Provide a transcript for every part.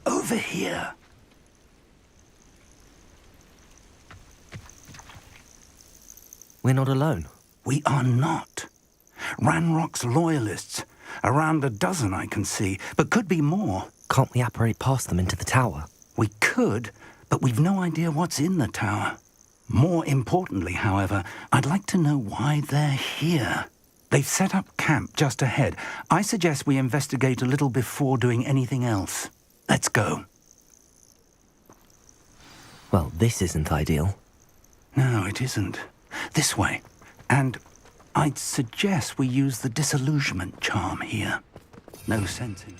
Over here. We're not alone. We are not. Ranrock's loyalists. Around a dozen I can see, but could be more. Can't we apparate past them into the tower? We could, but we've no idea what's in the tower. More importantly, however, I'd like to know why they're here. They've set up camp just ahead. I suggest we investigate a little before doing anything else. Let's go. Well, this isn't ideal. No, it isn't. This way. And I'd suggest we use the disillusionment charm here. No sense in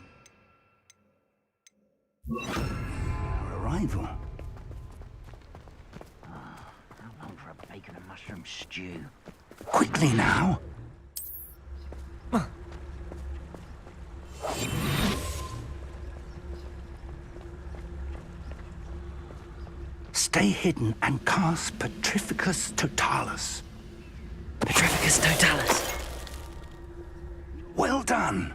our arrival. How long for a bacon and mushroom stew? Quickly now. Stay hidden and cast Petrificus Totalis. Petrificus Totalis. Well done.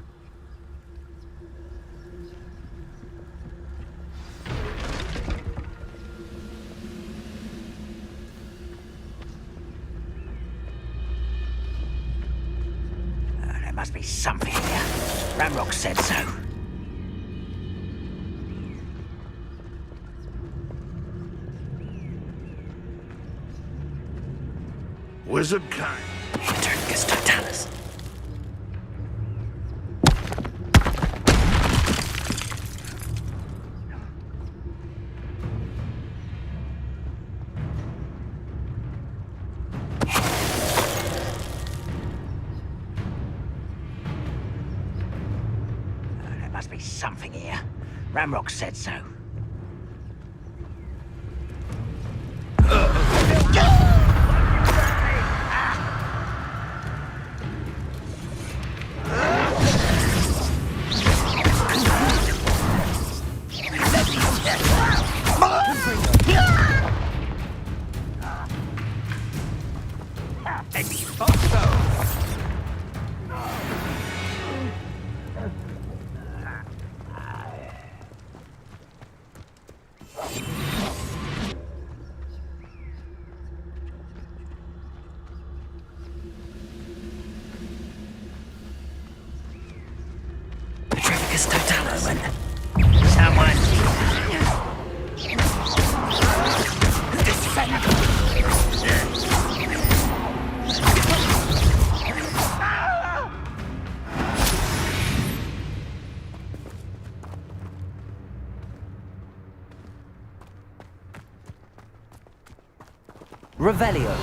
There must be something here. Ranrock said so. Wizard kind. Petrificus Totalis. There must be something here. Ranrock said so. Petrificus Totalis. Someone. Revelio.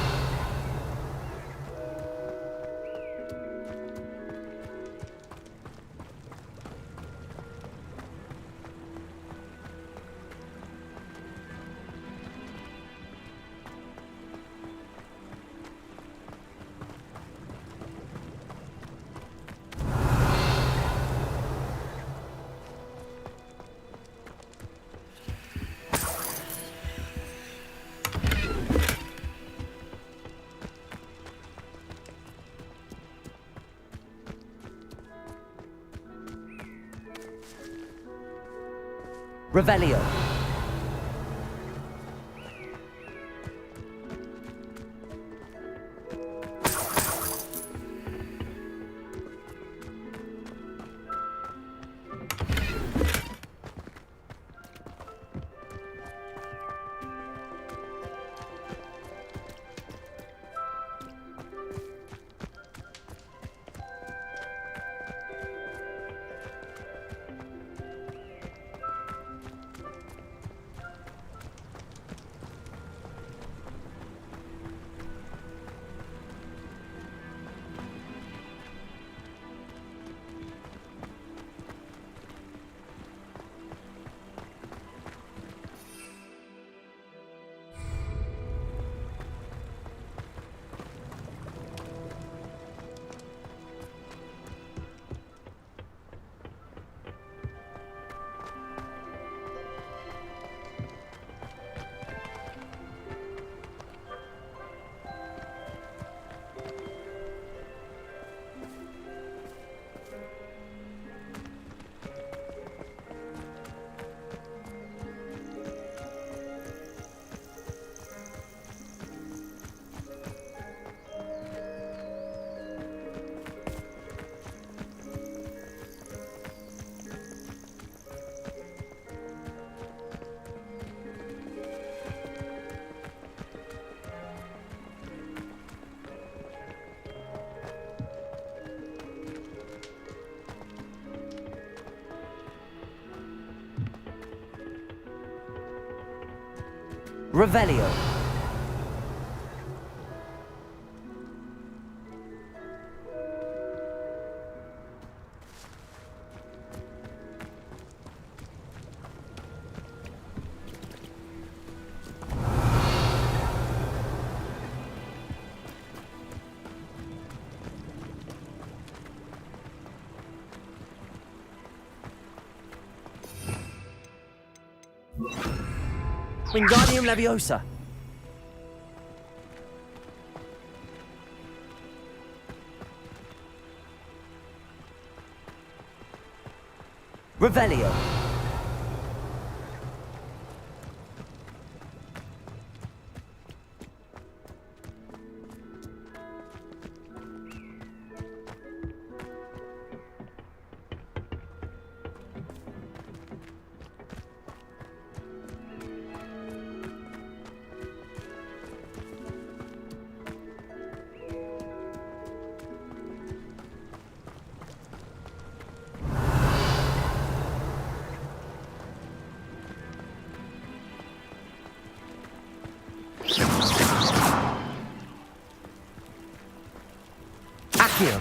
Revelio. Revelio. Wingardium Leviosa. Revelio. Accio.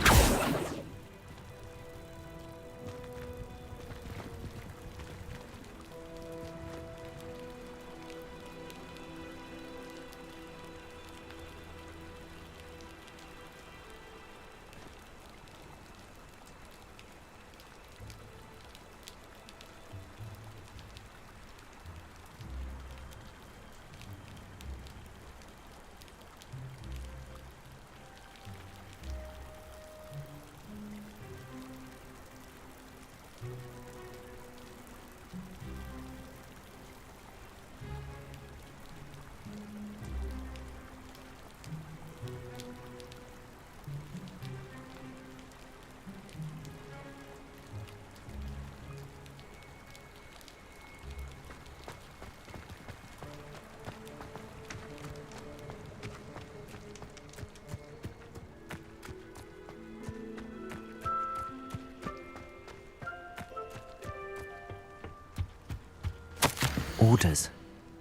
Orders.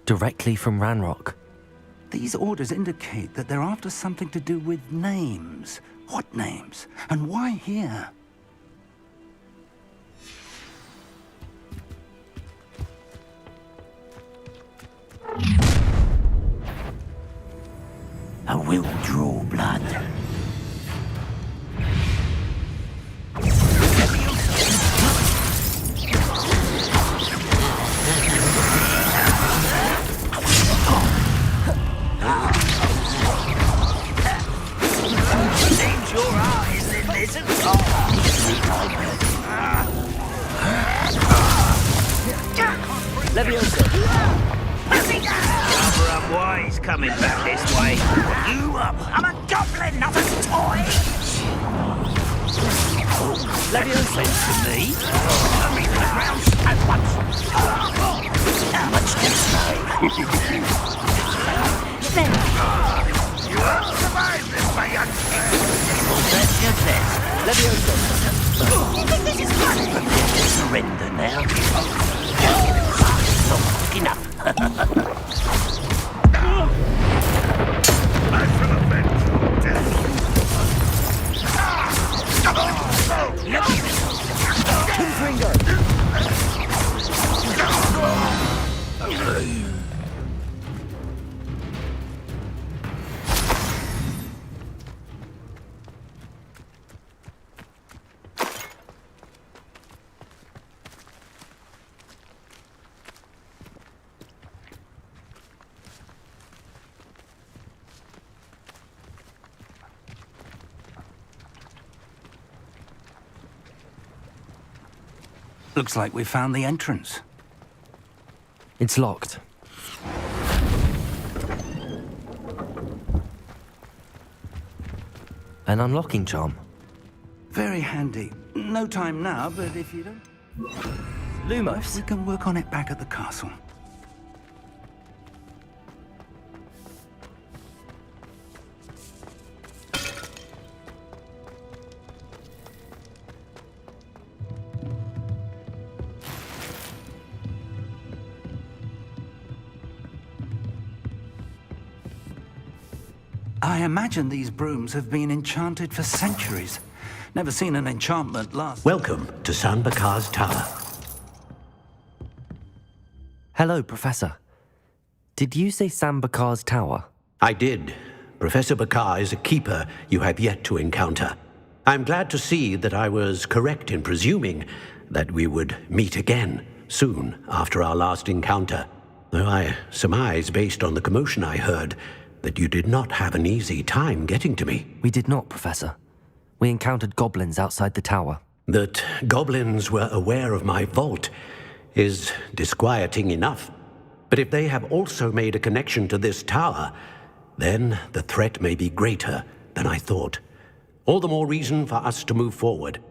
Directly from Ranrock. These orders indicate that they're after something to do with names. What names? And why here? I will draw blood. Seems your eyes, lizard. Leviosa. Rather unwise coming back this way. You up? I'm a goblin, not a toy. Leviosa. To me? Come in the grounds at once. How much to say? You won't survive this, my young king. Well, that's your test. Leviosa. You think this is funny? Surrender now. Not quick enough. I shall avenge your death. Finger. Looks like we found the entrance. It's locked. An unlocking charm. Very handy. No time now, but if you don't... Lumos. We can work on it back at the castle. I imagine these brooms have been enchanted for centuries. Never seen an enchantment last. Welcome to San Bakar's Tower. Hello, Professor. Did you say Sam Bakar's tower? I did. Professor Bakar is a keeper you have yet to encounter. I'm glad to see that I was correct in presuming that we would meet again soon after our last encounter. Though I surmise, based on the commotion I heard, that you did not have an easy time getting to me. We did not, Professor. We encountered goblins outside the tower. That goblins were aware of my vault is disquieting enough. But if they have also made a connection to this tower, then the threat may be greater than I thought. All the more reason for us to move forward.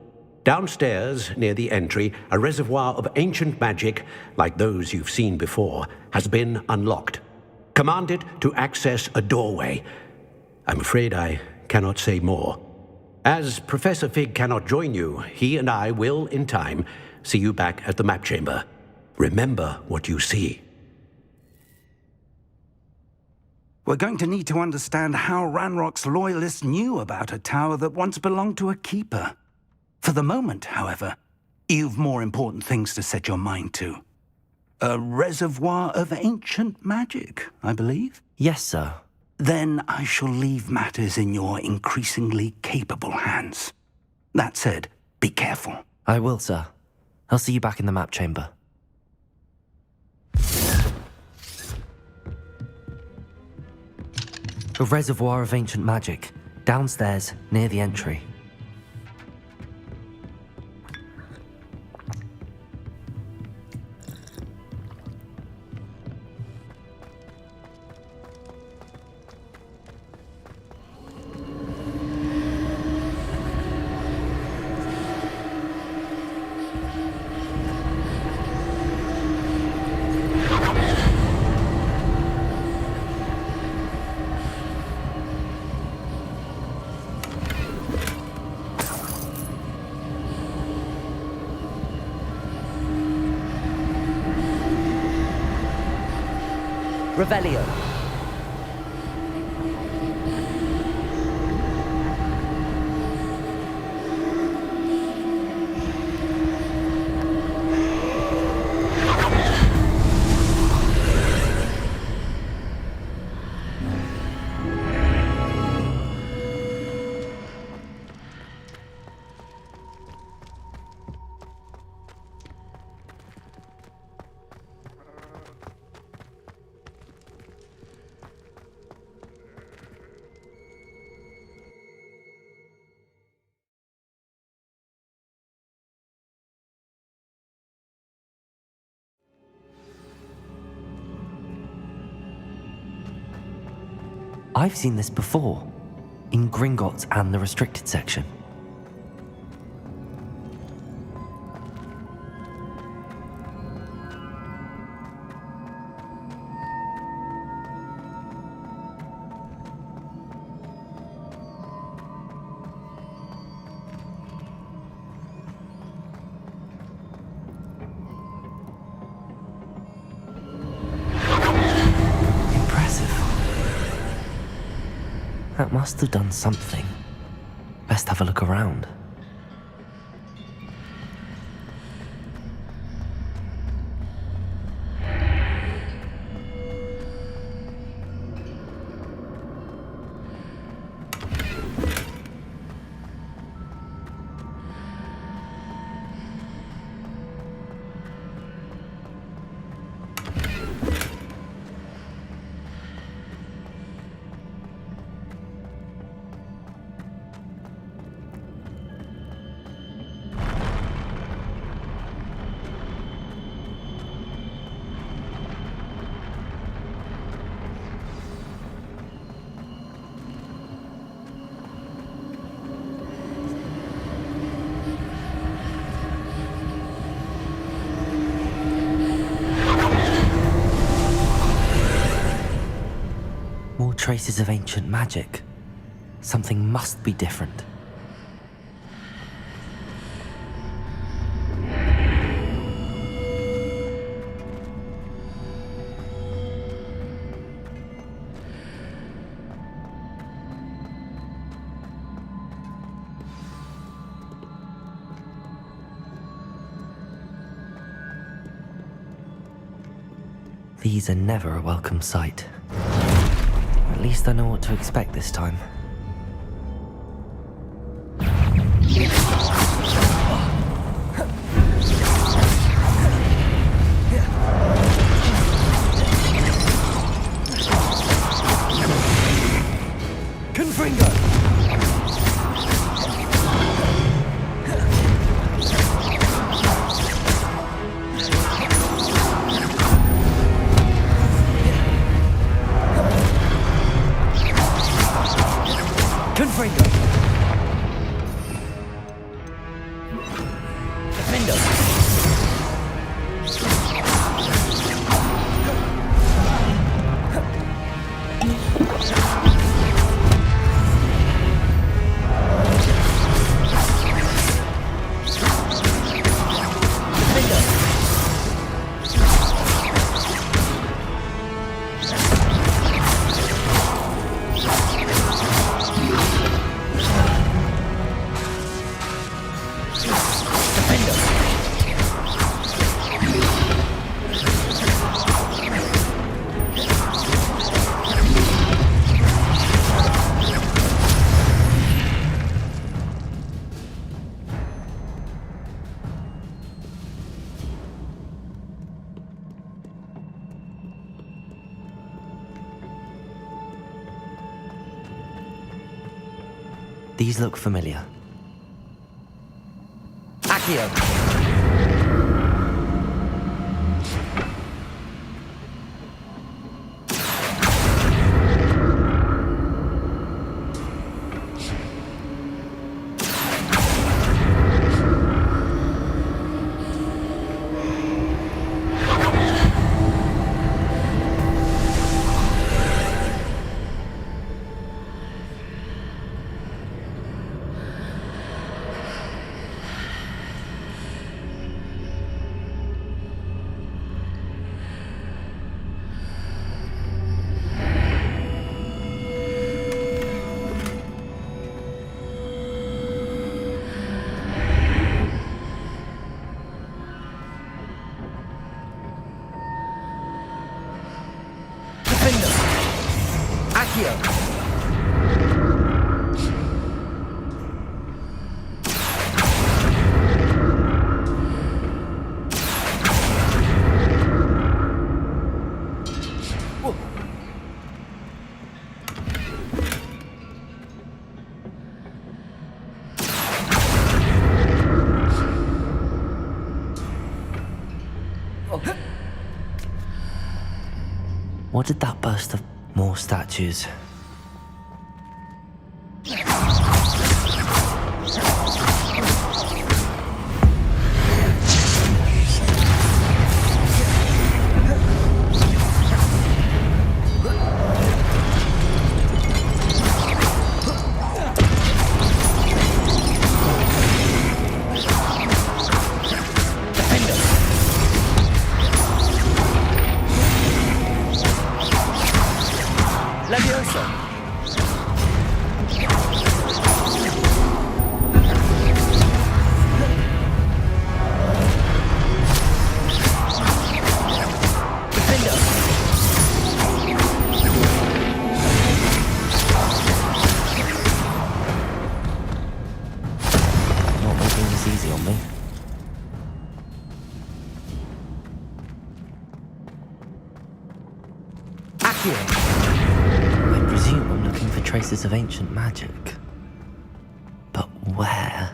Downstairs, near the entry, a reservoir of ancient magic, like those you've seen before, has been unlocked. Command it to access a doorway. I'm afraid I cannot say more. As Professor Fig cannot join you, he and I will, in time, see you back at the map chamber. Remember what you see. We're going to need to understand how Ranrock's loyalists knew about a tower that once belonged to a keeper. For the moment, however, you've more important things to set your mind to. A reservoir of ancient magic, I believe? Yes, sir. Then I shall leave matters in your increasingly capable hands. That said, be careful. I will, sir. I'll see you back in the map chamber. A reservoir of ancient magic, downstairs, near the entry. Revelio. I've seen this before, in Gringotts and the restricted section. That must have done something. Best have a look around. More traces of ancient magic. Something must be different. These are never a welcome sight. At least I know what to expect this time. These look familiar. Accio! What did that burst of more statues? I presume I'm looking for traces of ancient magic. But where?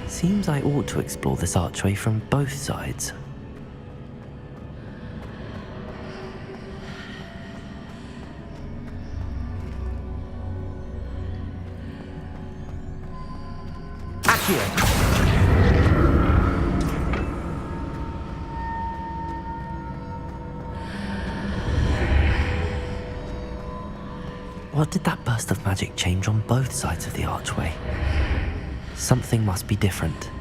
Seems I ought to explore this archway from both sides. What did that burst of magic change on both sides of the archway? Something must be different.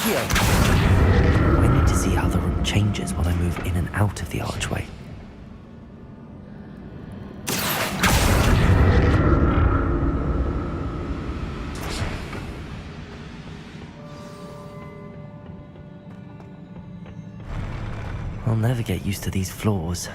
I need to see how the room changes when I move in and out of the archway. I'll never get used to these floors.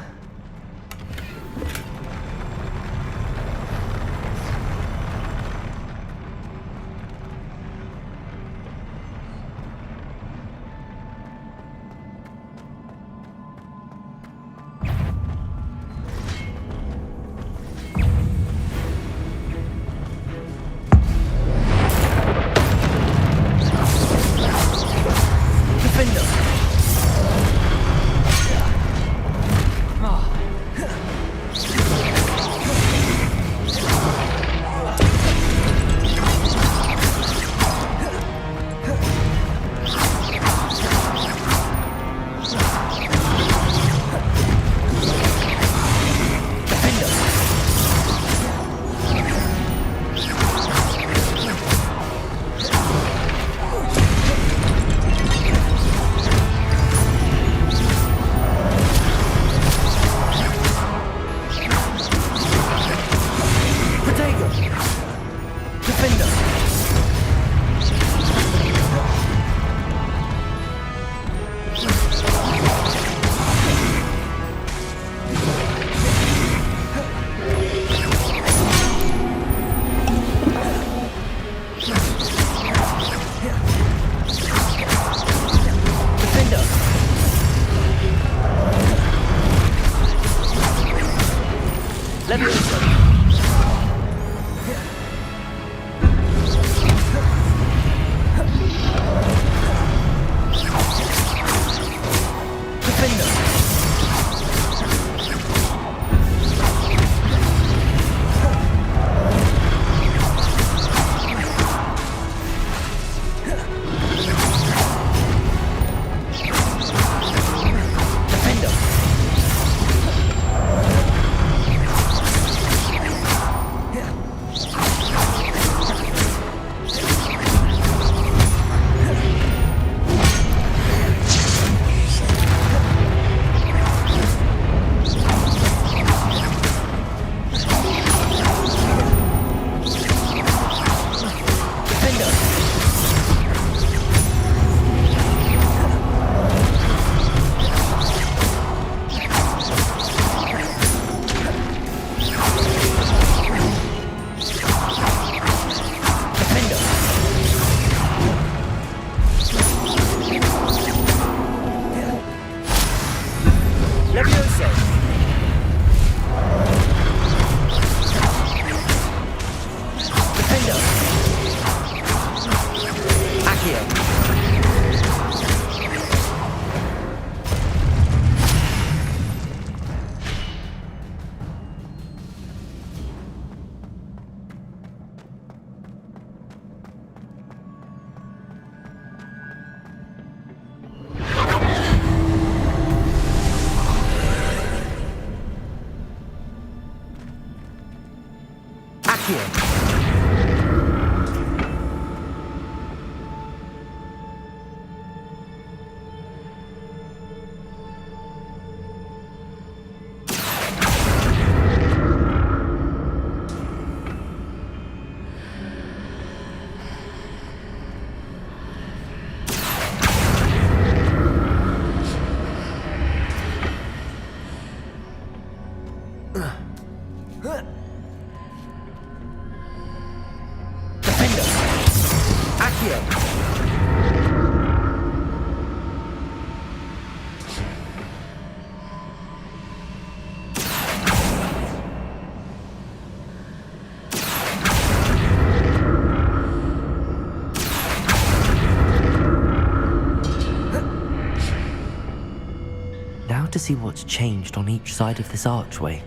to see what's changed on each side of this archway.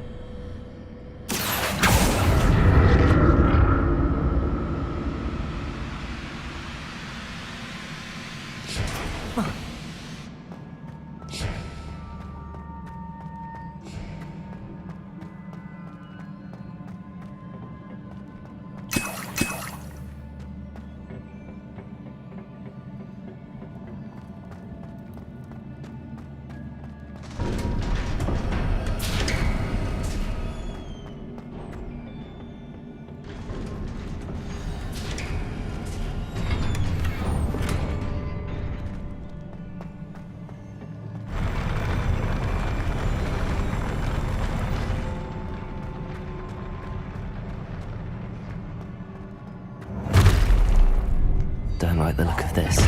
Don't like the look of this.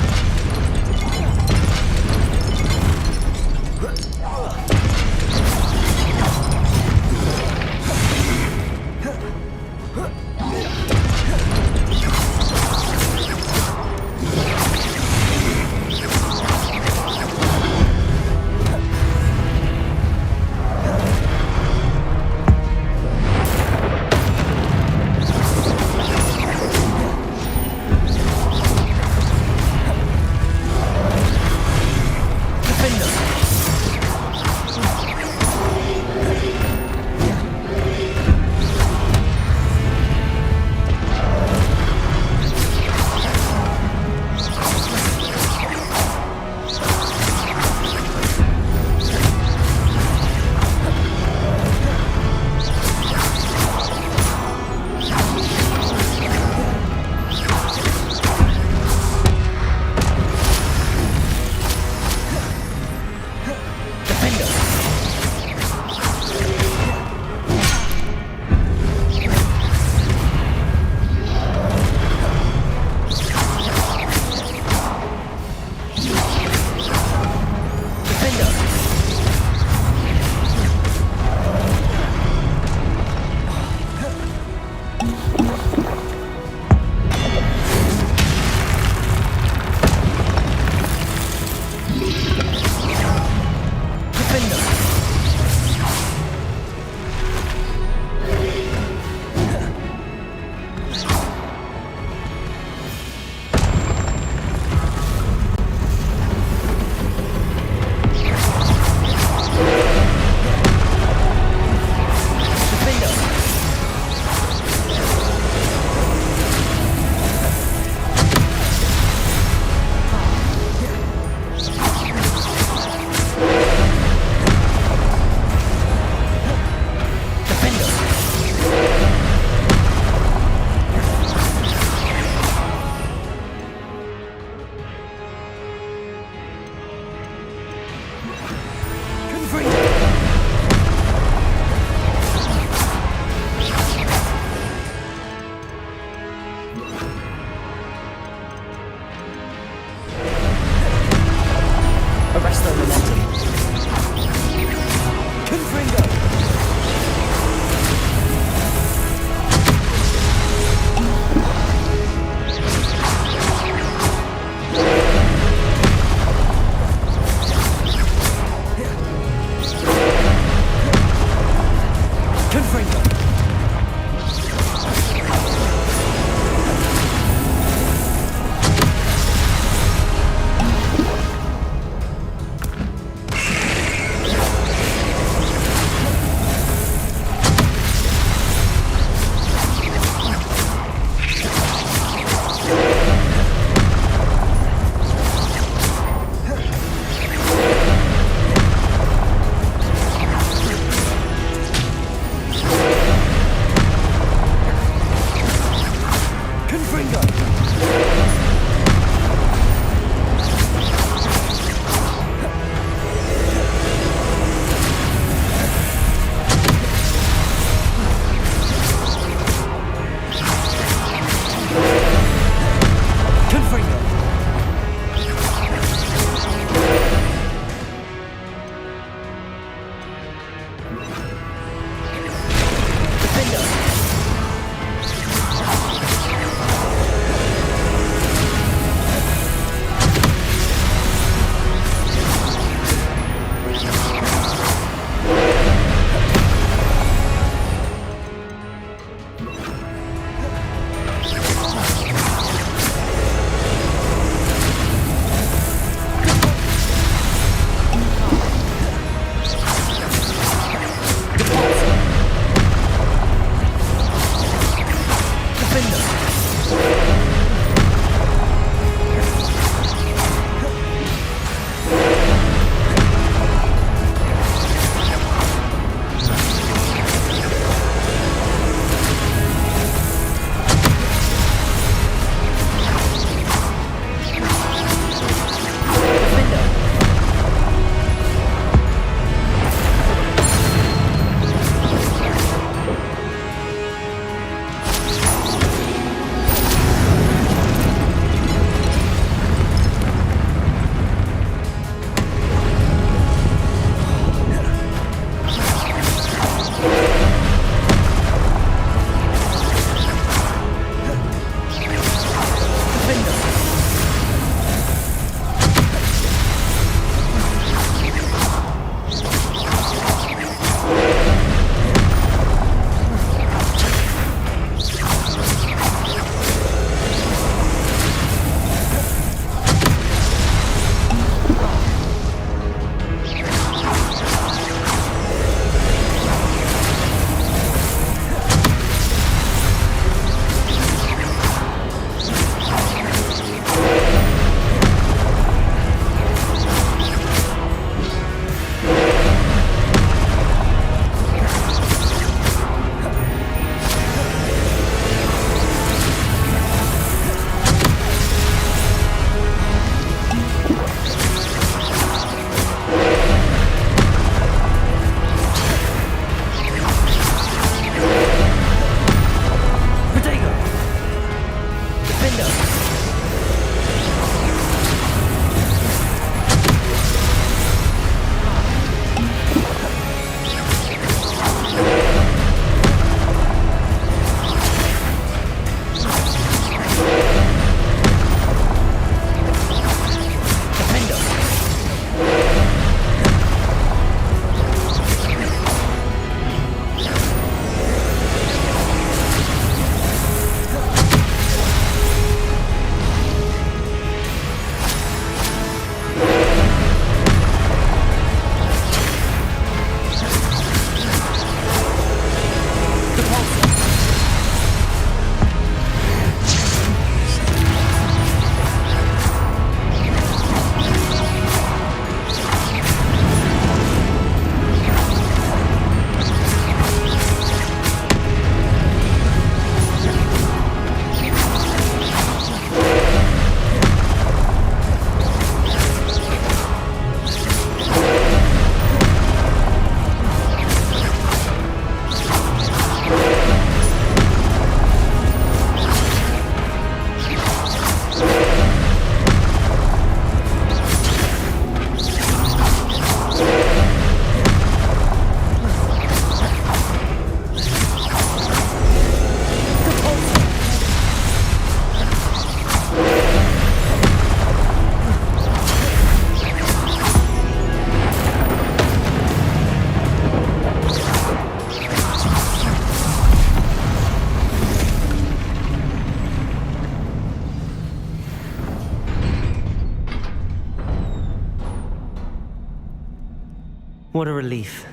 What a relief.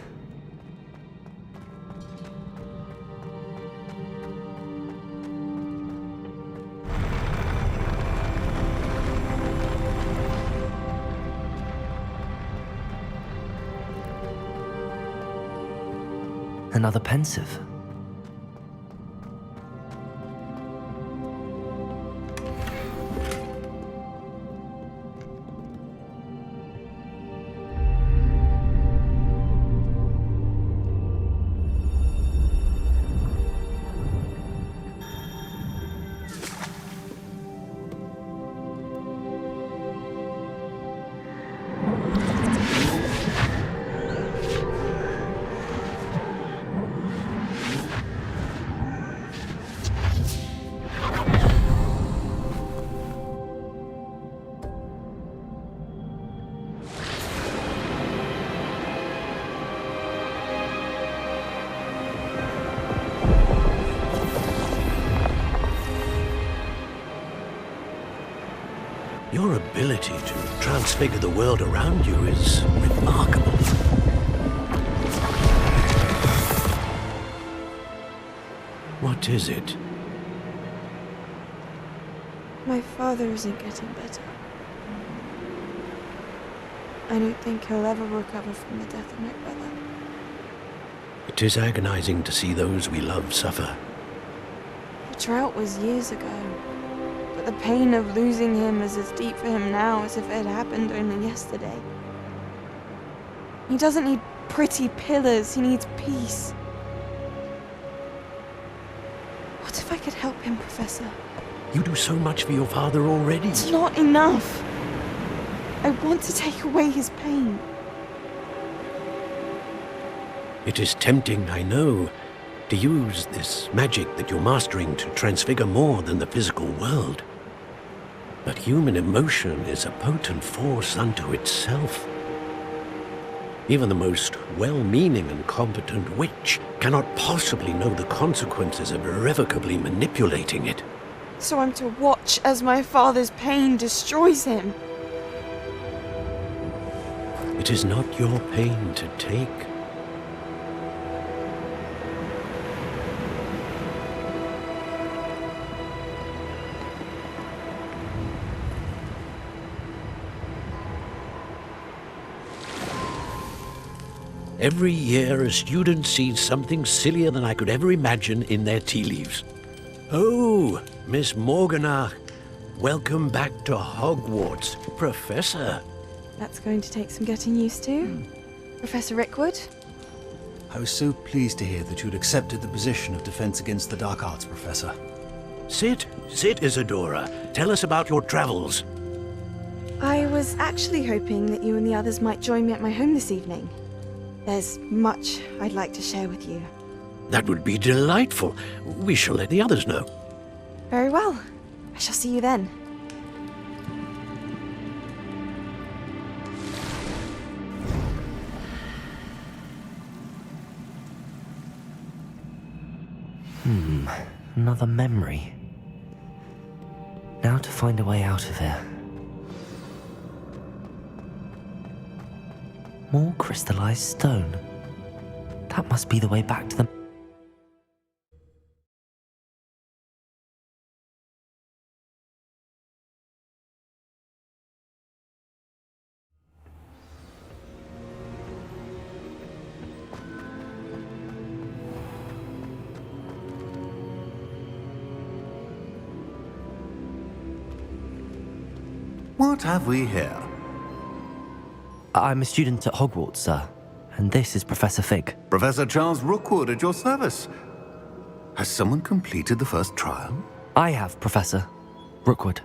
Another pensive. Your ability to transfigure the world around you is remarkable. What is it? My father isn't getting better. I don't think he'll ever recover from the death of my brother. It is agonizing to see those we love suffer. The drought was years ago, but the pain of losing him is as deep for him now as if it had happened only yesterday. He doesn't need pretty pillars, he needs peace. What if I could help him, Professor? You do so much for your father already. It's not enough. I want to take away his pain. It is tempting, I know, to use this magic that you're mastering to transfigure more than the physical world. But human emotion is a potent force unto itself. Even the most well-meaning and competent witch cannot possibly know the consequences of irrevocably manipulating it. So I'm to watch as my father's pain destroys him. It is not your pain to take. Every year, a student sees something sillier than I could ever imagine in their tea leaves. Oh, Miss Morganach, welcome back to Hogwarts, Professor. That's going to take some getting used to. Professor Rickwood? I was so pleased to hear that you'd accepted the position of Defense Against the Dark Arts, Professor. Sit, Isadora. Tell us about your travels. I was actually hoping that you and the others might join me at my home this evening. There's much I'd like to share with you. That would be delightful. We shall let the others know. Very well. I shall see you then. Another memory. Now to find a way out of here. More crystallized stone. That must be the way back to the... What have we here? I'm a student at Hogwarts, sir. And this is Professor Fig. Professor Charles Rookwood at your service. Has someone completed the first trial? I have, Professor Rookwood.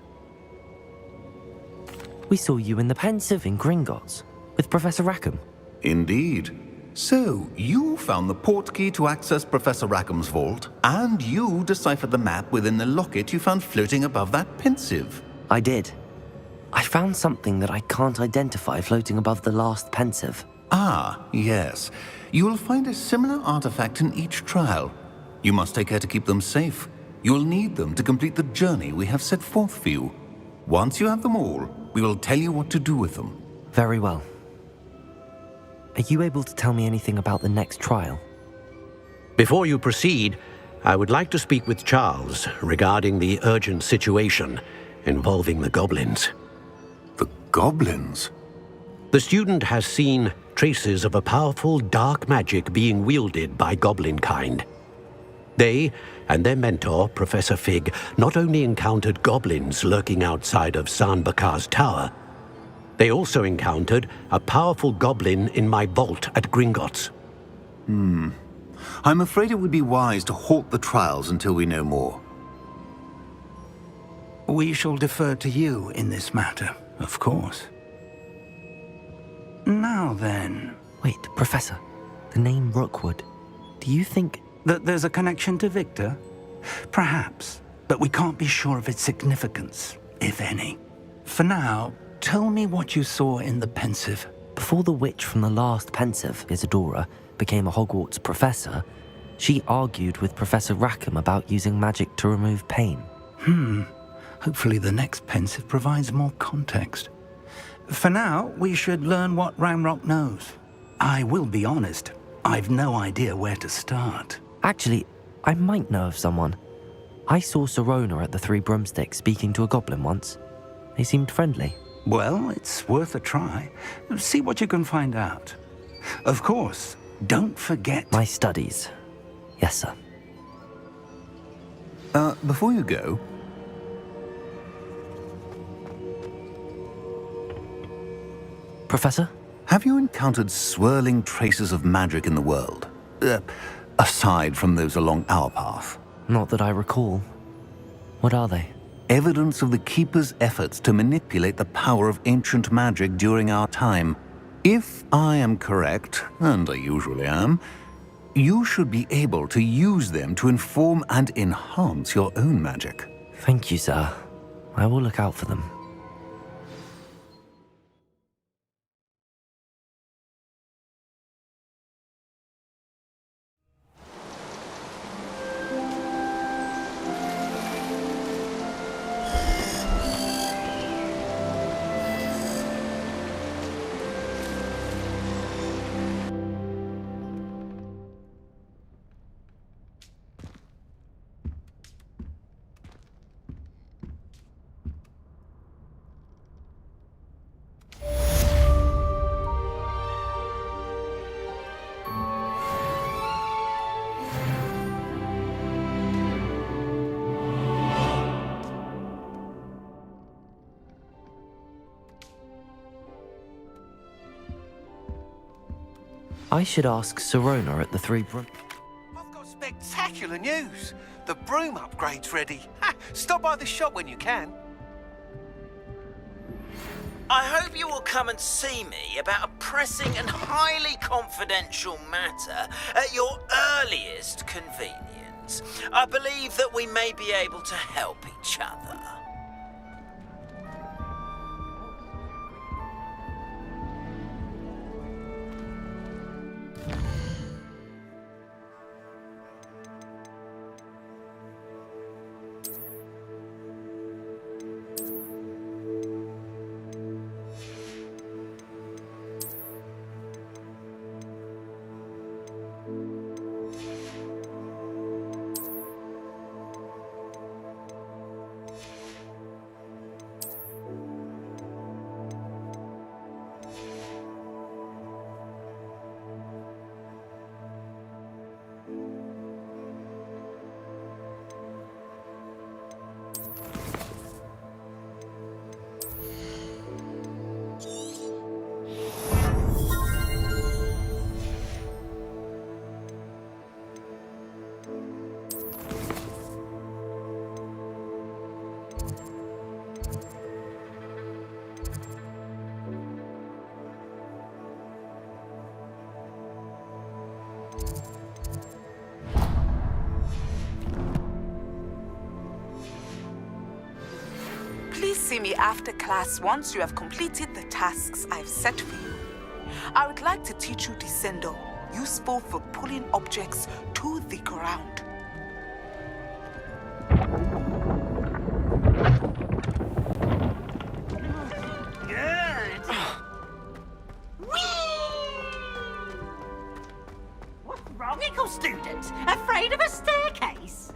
We saw you in the Pensive in Gringotts with Professor Rackham. Indeed. So, you found the portkey to access Professor Rackham's vault, and you deciphered the map within the locket you found floating above that Pensive. I did. I found something that I can't identify floating above the last Pensive. Ah, yes. You will find a similar artifact in each trial. You must take care to keep them safe. You will need them to complete the journey we have set forth for you. Once you have them all, we will tell you what to do with them. Very well. Are you able to tell me anything about the next trial? Before you proceed, I would like to speak with Charles regarding the urgent situation involving the goblins. The goblins? The student has seen traces of a powerful dark magic being wielded by goblin kind. They and their mentor, Professor Fig, not only encountered goblins lurking outside of San Bakar's tower, they also encountered a powerful goblin in my vault at Gringotts. I'm afraid it would be wise to halt the trials until we know more. We shall defer to you in this matter, of course. Now then, Wait, Professor. The name Rookwood. Do you think... that there's a connection to Victor? Perhaps, but we can't be sure of its significance, if any. For now, tell me what you saw in the Pensive. Before the witch from the last Pensive, Isadora, became a Hogwarts professor, she argued with Professor Rackham about using magic to remove pain. Hopefully the next Pensive provides more context. For now, we should learn what Ramrock knows. I will be honest, I've no idea where to start. Actually, I might know of someone. I saw Sirona at the Three Broomsticks speaking to a goblin once. They seemed friendly. Well, it's worth a try. See what you can find out. Of course, don't forget... My studies. Yes, sir. Before you go, Professor? have you encountered swirling traces of magic in the world? Aside from those along our path. Not that I recall. What are they? Evidence of the Keeper's efforts to manipulate the power of ancient magic during our time. If I am correct, and I usually am, you should be able to use them to inform and enhance your own magic. Thank you, sir. I will look out for them. I should ask Sirona at the Three Broom... I've got spectacular news. The broom upgrade's ready. Ha! Stop by the shop when you can. I hope you will come and see me about a pressing and highly confidential matter at your earliest convenience. I believe that we may be able to help each other. Please see me after class once you have completed the tasks I've set for you. I would like to teach you Descendo, useful for pulling objects to the ground. law student, afraid of a staircase.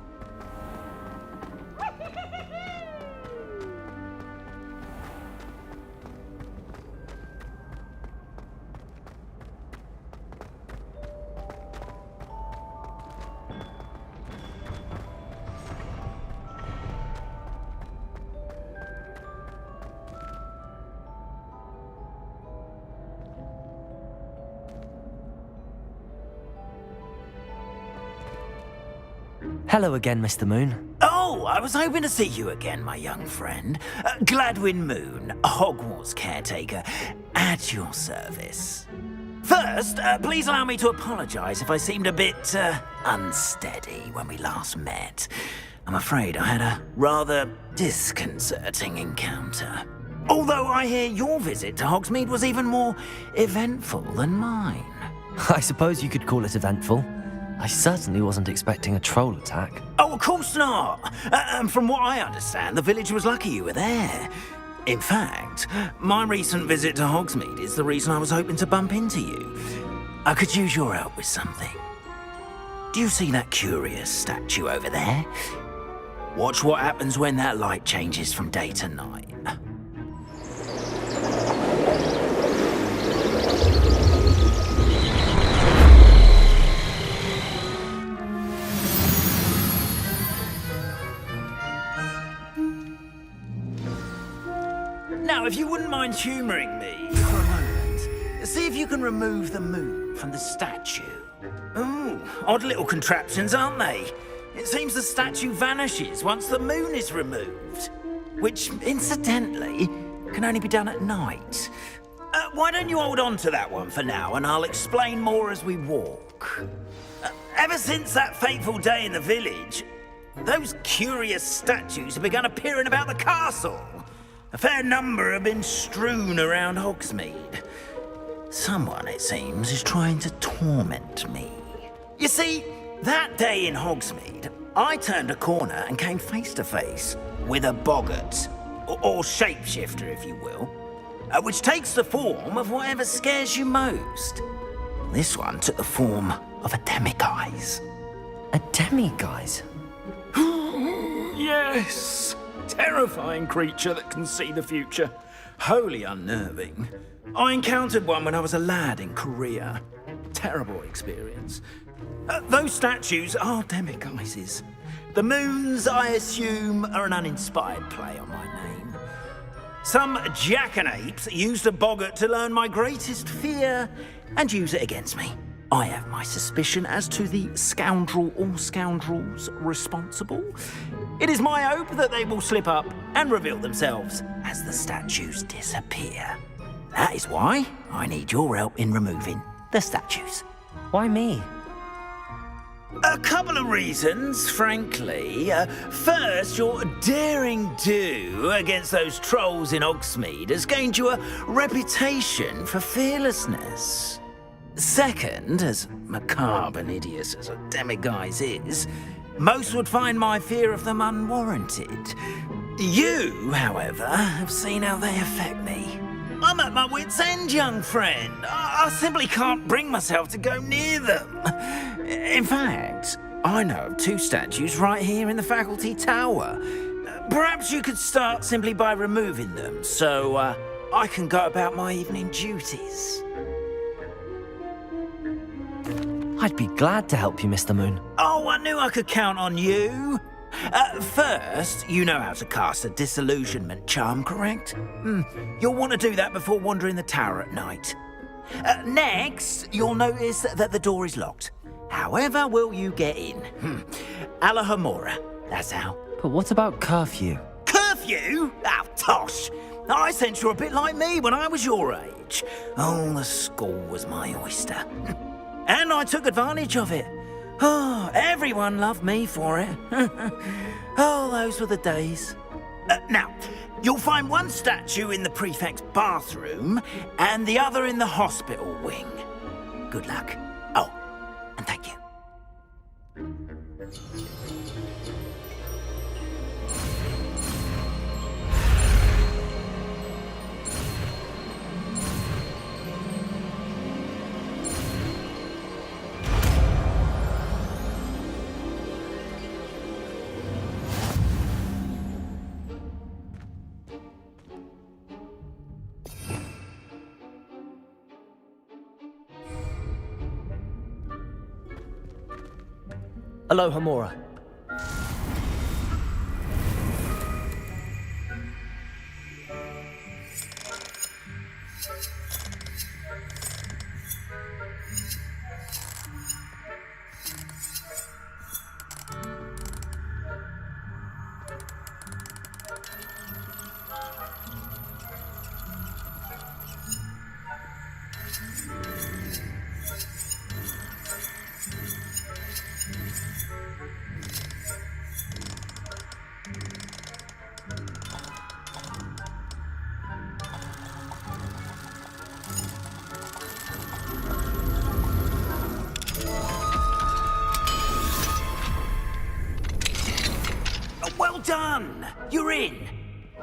Hello again, Mr. Moon. Oh, I was hoping to see you again, my young friend. Gladwin Moon, Hogwarts caretaker, at your service. First, please allow me to apologise if I seemed a bit unsteady when we last met. I'm afraid I had a rather disconcerting encounter. Although I hear your visit to Hogsmeade was even more eventful than mine. I suppose you could call it eventful. I certainly wasn't expecting a troll attack. Oh, of course not. And from what I understand, the village was lucky you were there. In fact, my recent visit to Hogsmeade is the reason I was hoping to bump into you. I could use your help with something. Do you see that curious statue over there? Watch what happens when that light changes from day to night. Now, if you wouldn't mind humouring me for a moment, see if you can remove the moon from the statue. Ooh, odd little contraptions, aren't they? It seems the statue vanishes once the moon is removed, which, incidentally, can only be done at night. Why don't you hold on to that one for now, and I'll explain more as we walk. Ever since that fateful day in the village, those curious statues have begun appearing about the castle. A fair number have been strewn around Hogsmeade. Someone, it seems, is trying to torment me. You see, that day in Hogsmeade, I turned a corner and came face to face with a boggart, or shapeshifter, if you will, which takes the form of whatever scares you most. This one took the form of a demiguise. A demiguise? Yes! Terrifying creature that can see the future. Wholly unnerving. I encountered one when I was a lad in Korea. Terrible experience. Those statues are demiguises. The moons, I assume, are an uninspired play on my name. Some jackanapes used a boggart to learn my greatest fear and use it against me. I have my suspicion as to the scoundrel or scoundrels responsible. It is my hope that they will slip up and reveal themselves as the statues disappear. That is why I need your help in removing the statues. Why me? A couple of reasons, frankly. First, your daring do against those trolls in Hogsmeade has gained you a reputation for fearlessness. Second, as macabre and hideous as a demiguise is, most would find my fear of them unwarranted. You, however, have seen how they affect me. I'm at my wit's end, young friend. I simply can't bring myself to go near them. In fact, I know of two statues right here in the faculty tower. Perhaps you could start simply by removing them, so I can go about my evening duties. I'd be glad to help you, Mr. Moon. Oh, I knew I could count on you. First, you know how to cast a disillusionment charm, correct? You'll want to do that before wandering the tower at night. Next, you'll notice that the door is locked. However will you get in? Alahomora, that's how. But what about curfew? Curfew? Oh, tosh. I sense you're a bit like me when I was your age. Oh, the school was my oyster. And I took advantage of it. Oh, everyone loved me for it. Oh, those were the days. Now, you'll find one statue in the prefect's bathroom and the other in the hospital wing. Good luck. Oh, and thank you. Aloha Mora. Well done! You're in!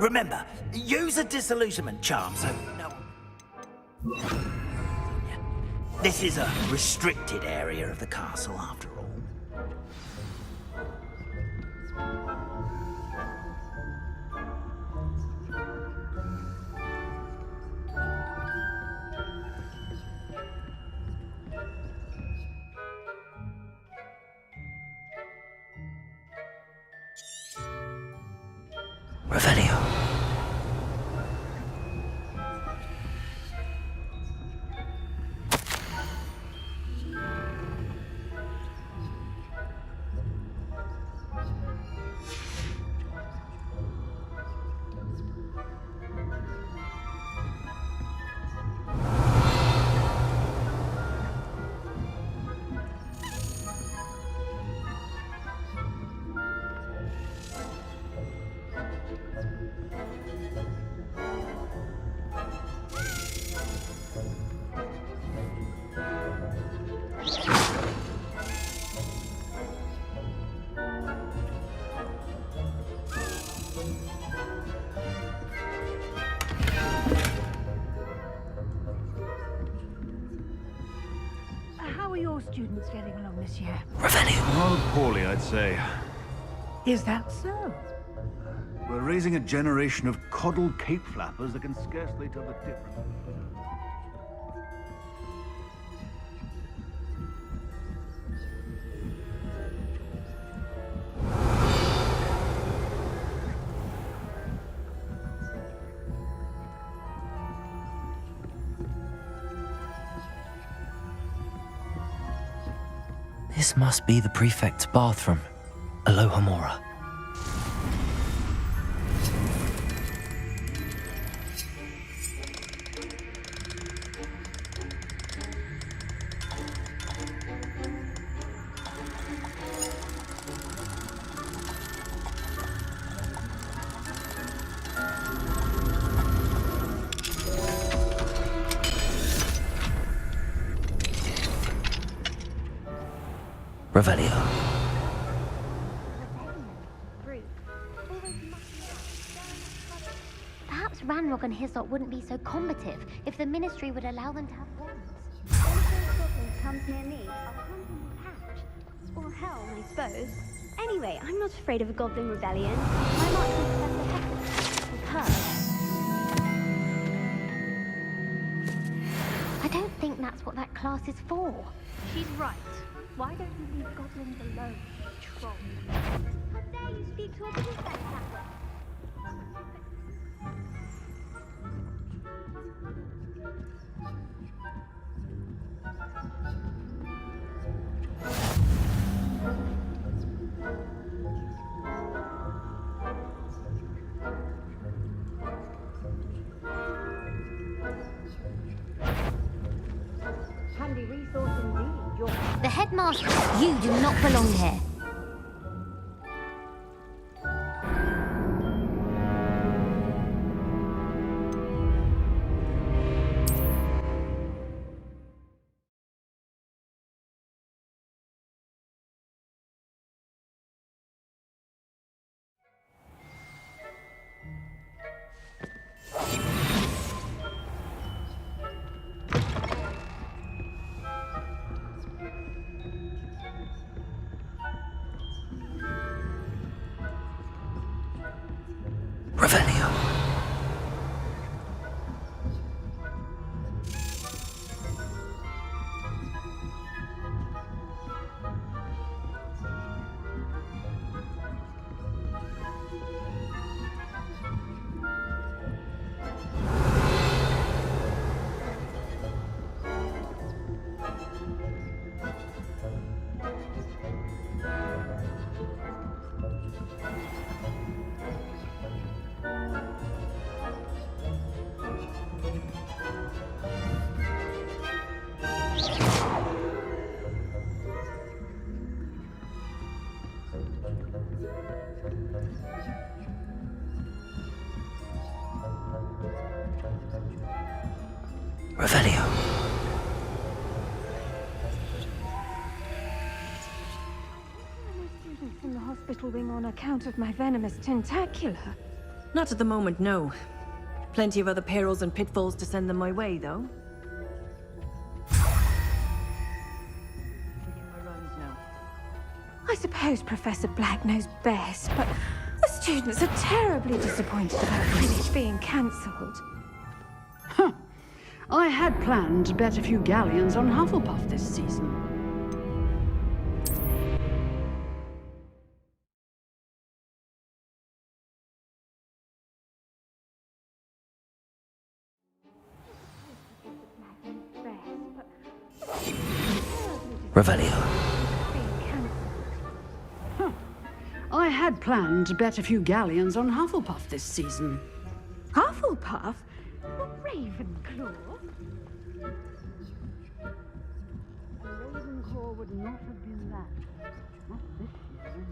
Remember, use a disillusionment charm so no one... This is a restricted area of the castle, after all. Revelio. How are your students getting along this year? Revelio. Oh, poorly, I'd say. Is that so? We're raising a generation of coddled cape flappers that can scarcely tell the difference. This must be the prefect's bathroom. Aloha Mora. Revelio. Perhaps Ranrock and Hyssop wouldn't be so combative if the Ministry would allow them to have wands. If anything comes near me, I'll hunt him and catch. Or hell, I suppose. Anyway, I'm not afraid of a goblin rebellion. My marksman Professor was heard. I don't think that's what that class is for. She's right. Why don't you leave goblins alone, troll? How dare you speak to a prefect like that? Handy resource indeed. The headmaster, you do not belong here. Revelio. Students in the hospital wing on account of my venomous tentacula. Not at the moment, no. Plenty of other perils and pitfalls to send them my way, though. I suppose Professor Black knows best, but the students are terribly disappointed about Quidditch being cancelled. Huh. I had planned to bet a few galleons on Hufflepuff this season. Revelio. Huh. I had planned to bet a few galleons on Hufflepuff this season. Hufflepuff? Ravenclaw? Ravenclaw would not have been that. Not this year, anyway.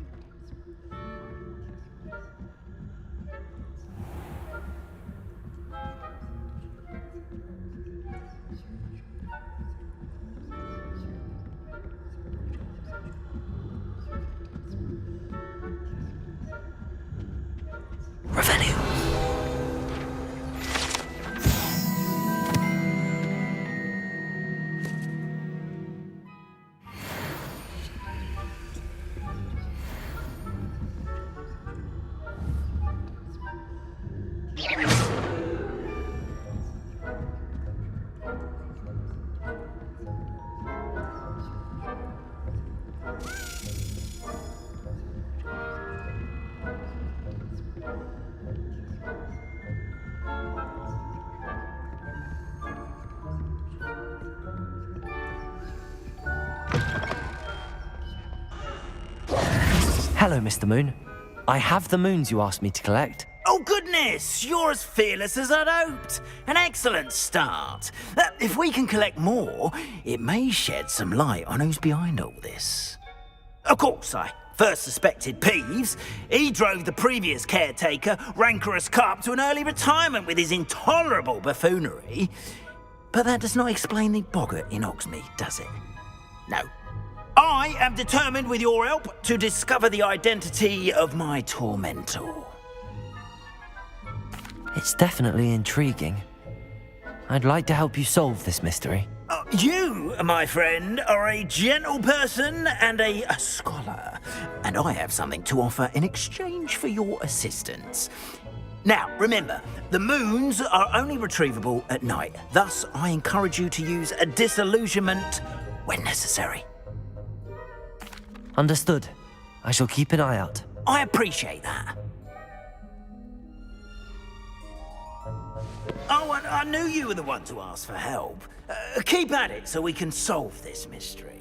Revelio. Hello, Mr. Moon. I have the moons you asked me to collect. Oh, goodness! You're as fearless as I'd hoped. An excellent start. If we can collect more, it may shed some light on who's behind all this. Of course, I first suspected Peeves. He drove the previous caretaker, Rancorous Carp, to an early retirement with his intolerable buffoonery. But that does not explain the boggart in Hogsmeade, does it? No. I am determined, with your help, to discover the identity of my tormentor. It's definitely intriguing. I'd like to help you solve this mystery. You, my friend, are a gentle person and a scholar, and I have something to offer in exchange for your assistance. Now, remember, the moons are only retrievable at night. Thus, I encourage you to use a disillusionment when necessary. Understood. I shall keep an eye out. I appreciate that. Oh, and I knew you were the one to ask for help. Keep at it so we can solve this mystery.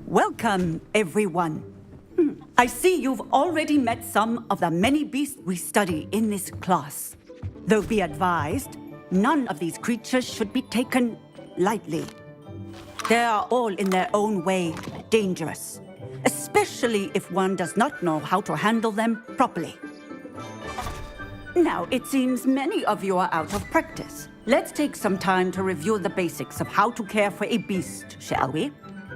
Welcome, everyone. I see you've already met some of the many beasts we study in this class. Though be advised, none of these creatures should be taken lightly. They are all in their own way dangerous, especially if one does not know how to handle them properly. Now, it seems many of you are out of practice. Let's take some time to review the basics of how to care for a beast, shall we?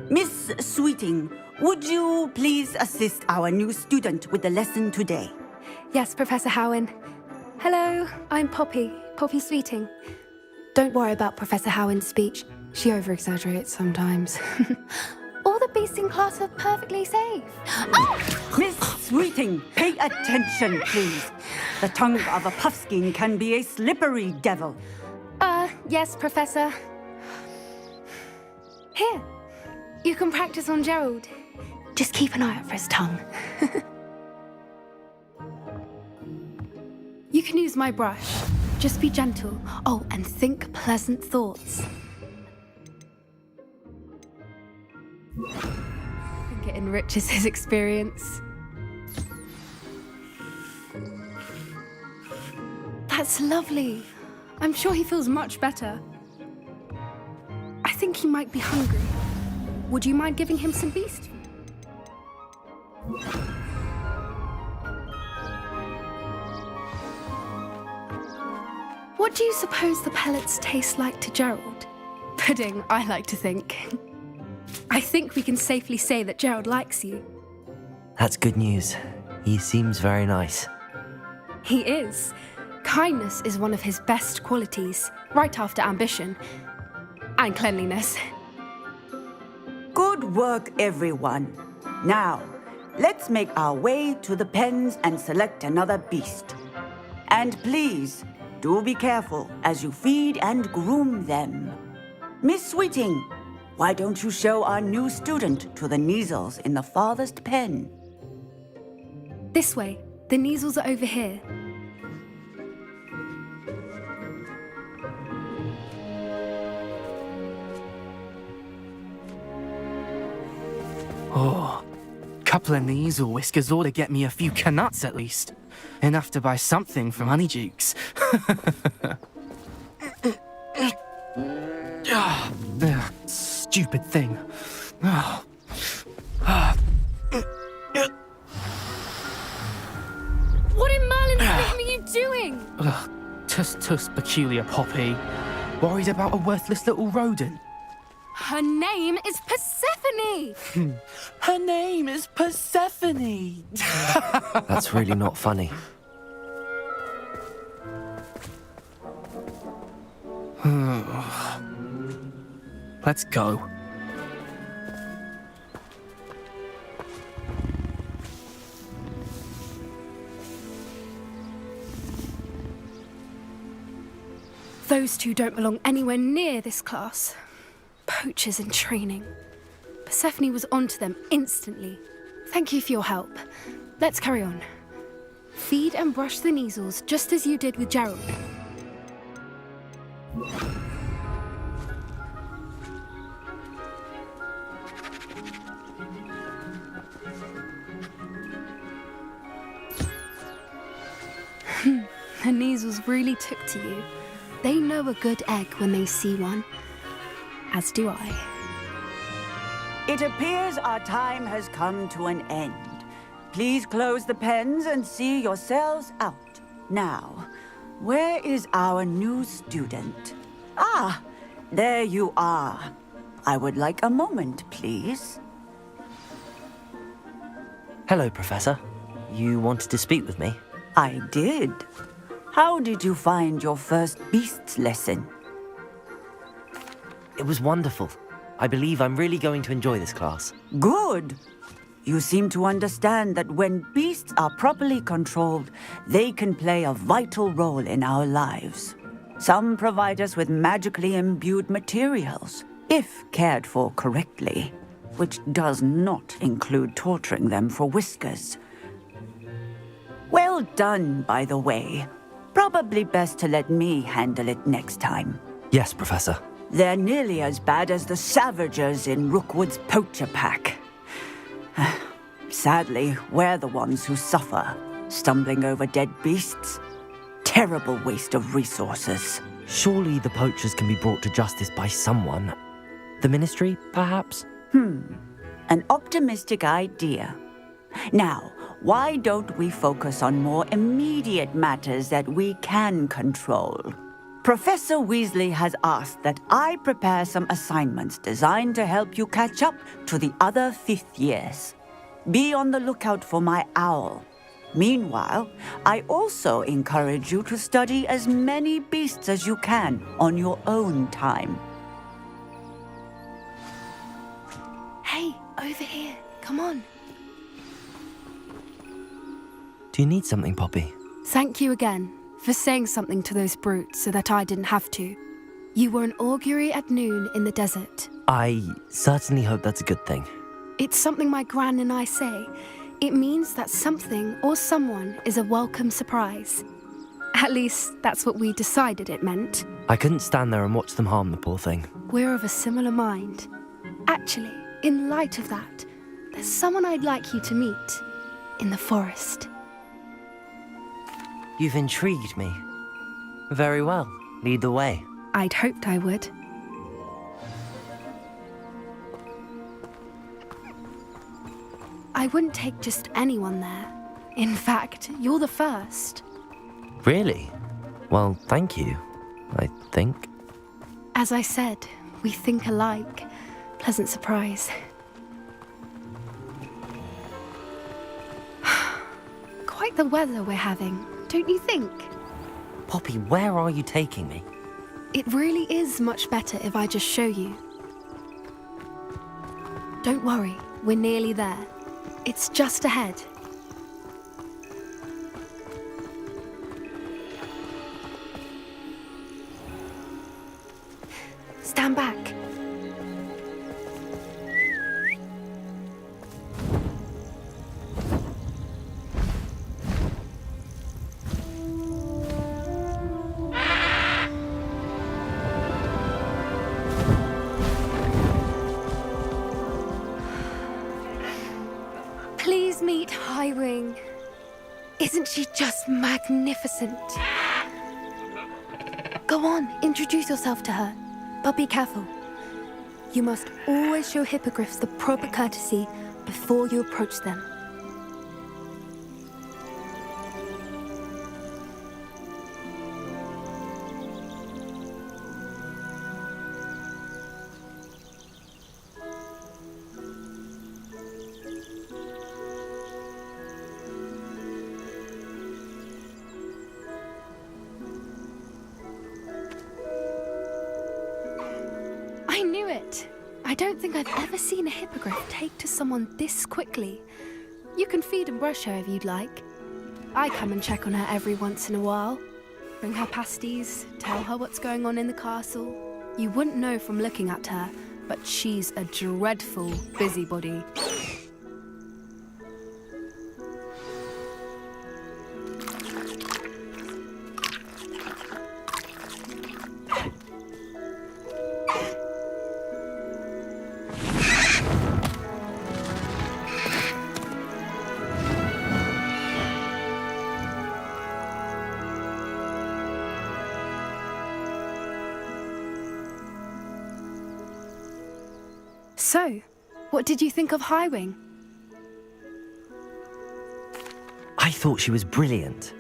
Miss Sweeting, would you please assist our new student with the lesson today? Yes, Professor Howen. Hello, I'm Poppy Sweeting. Don't worry about Professor Howen's speech. She over-exaggerates sometimes. All the beasts in class are perfectly safe. Miss Sweeting, pay attention, please. The tongue of a puffskein can be a slippery devil. Yes, Professor. Here, you can practice on Gerald. Just keep an eye out for his tongue. You can use my brush. Just be gentle. Oh, and think pleasant thoughts. I think it enriches his experience. That's lovely. I'm sure he feels much better. I think he might be hungry. Would you mind giving him some beast? What do you suppose the pellets taste like to Gerald? Pudding, I like to think. I think we can safely say that Gerald likes you. That's good news. He seems very nice. He is. Kindness is one of his best qualities, right after ambition. And cleanliness. Good work, everyone. Now, let's make our way to the pens and select another beast. And please, do be careful as you feed and groom them. Miss Sweeting, why don't you show our new student to the Neasels in the farthest pen? This way. The Neasels are over here. Oh, couple of Neasel whiskers ought to get me a few canuts at least. Enough to buy something from Honeydukes. Stupid thing. What in Merlin's name are you doing? Tuss, peculiar Poppy. Worried about a worthless little rodent? Her name is Persephone! Her name is Persephone! That's really not funny. Let's go. Those two don't belong anywhere near this class. Poachers in training. Persephone was onto them instantly. Thank you for your help. Let's carry on. Feed and brush the Neasels just as you did with Gerald. The Neasels really took to you. They know a good egg when they see one. As do I. It appears our time has come to an end. Please close the pens and see yourselves out. Now, where is our new student? Ah, there you are. I would like a moment, please. Hello, Professor. You wanted to speak with me? I did. How did you find your first beasts lesson? It was wonderful. I believe I'm really going to enjoy this class. Good. You seem to understand that when beasts are properly controlled, they can play a vital role in our lives. Some provide us with magically imbued materials, if cared for correctly, which does not include torturing them for whiskers. Well done, by the way. Probably best to let me handle it next time. Yes, Professor. They're nearly as bad as the Savagers in Rookwood's poacher pack. Sadly, we're the ones who suffer, stumbling over dead beasts. Terrible waste of resources. Surely the poachers can be brought to justice by someone. The Ministry, perhaps? An optimistic idea. Now, why don't we focus on more immediate matters that we can control? Professor Weasley has asked that I prepare some assignments designed to help you catch up to the other 5th years. Be on the lookout for my owl. Meanwhile, I also encourage you to study as many beasts as you can on your own time. Hey, over here. Come on. Do you need something, Poppy? Thank you again for saying something to those brutes so that I didn't have to. You were an augury at noon in the desert. I certainly hope that's a good thing. It's something my gran and I say. It means that something or someone is a welcome surprise. At least, that's what we decided it meant. I couldn't stand there and watch them harm the poor thing. We're of a similar mind. Actually, in light of that, there's someone I'd like you to meet in the forest. You've intrigued me. Very well. Lead the way. I'd hoped I would. I wouldn't take just anyone there. In fact, you're the first. Really? Well, thank you, I think. As I said, we think alike. Pleasant surprise. Quite the weather we're having, don't you think? Poppy, where are you taking me? It really is much better if I just show you. Don't worry, we're nearly there. It's just ahead. Stand back. Please meet Highwing. Isn't she just magnificent? Go on, introduce yourself to her. But be careful. You must always show hippogriffs the proper courtesy before you approach them. I knew it! I don't think I've ever seen a hippogriff take to someone this quickly. You can feed and brush her if you'd like. I come and check on her every once in a while. Bring her pasties, tell her what's going on in the castle. You wouldn't know from looking at her, but she's a dreadful busybody. So, what did you think of Highwing? I thought she was brilliant.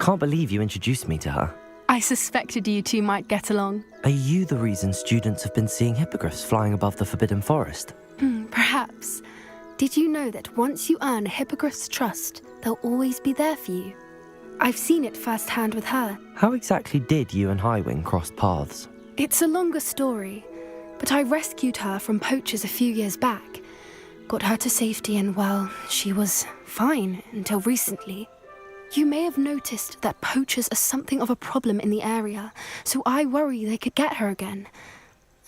Can't believe you introduced me to her. I suspected you two might get along. Are you the reason students have been seeing hippogriffs flying above the Forbidden Forest? Perhaps. Did you know that once you earn a hippogriff's trust, they'll always be there for you? I've seen it firsthand with her. How exactly did you and Highwing cross paths? It's a longer story, but I rescued her from poachers a few years back. Got her to safety and, well, she was fine until recently. You may have noticed that poachers are something of a problem in the area, so I worry they could get her again.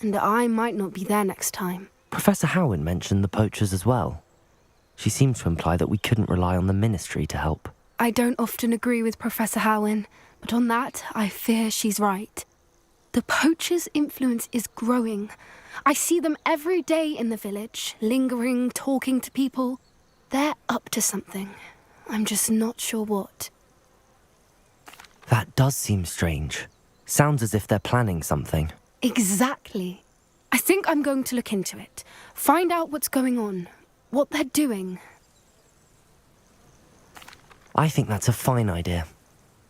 And I might not be there next time. Professor Howin mentioned the poachers as well. She seemed to imply that we couldn't rely on the Ministry to help. I don't often agree with Professor Howin, but on that, I fear she's right. The poachers' influence is growing. I see them every day in the village, lingering, talking to people. They're up to something. I'm just not sure what. That does seem strange. Sounds as if they're planning something. Exactly. I think I'm going to look into it. Find out what's going on, what they're doing. I think that's a fine idea.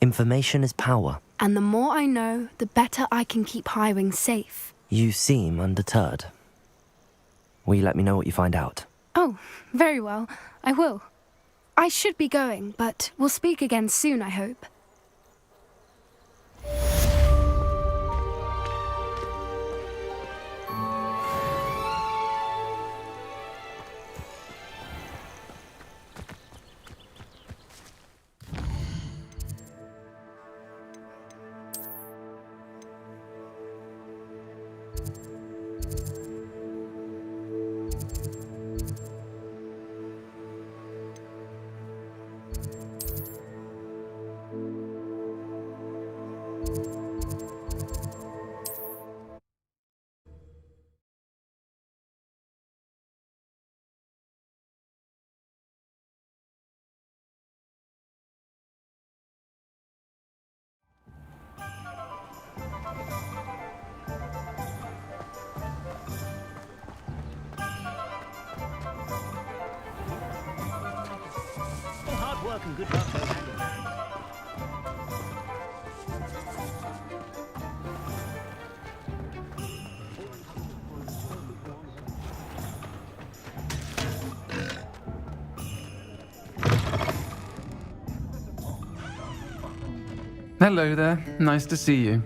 Information is power. And the more I know, the better I can keep Highwing safe. You seem undeterred. Will you let me know what you find out? Oh, very well. I will. I should be going, but we'll speak again soon, I hope. work and good luck go hand in hand. Hello there. Nice to see you.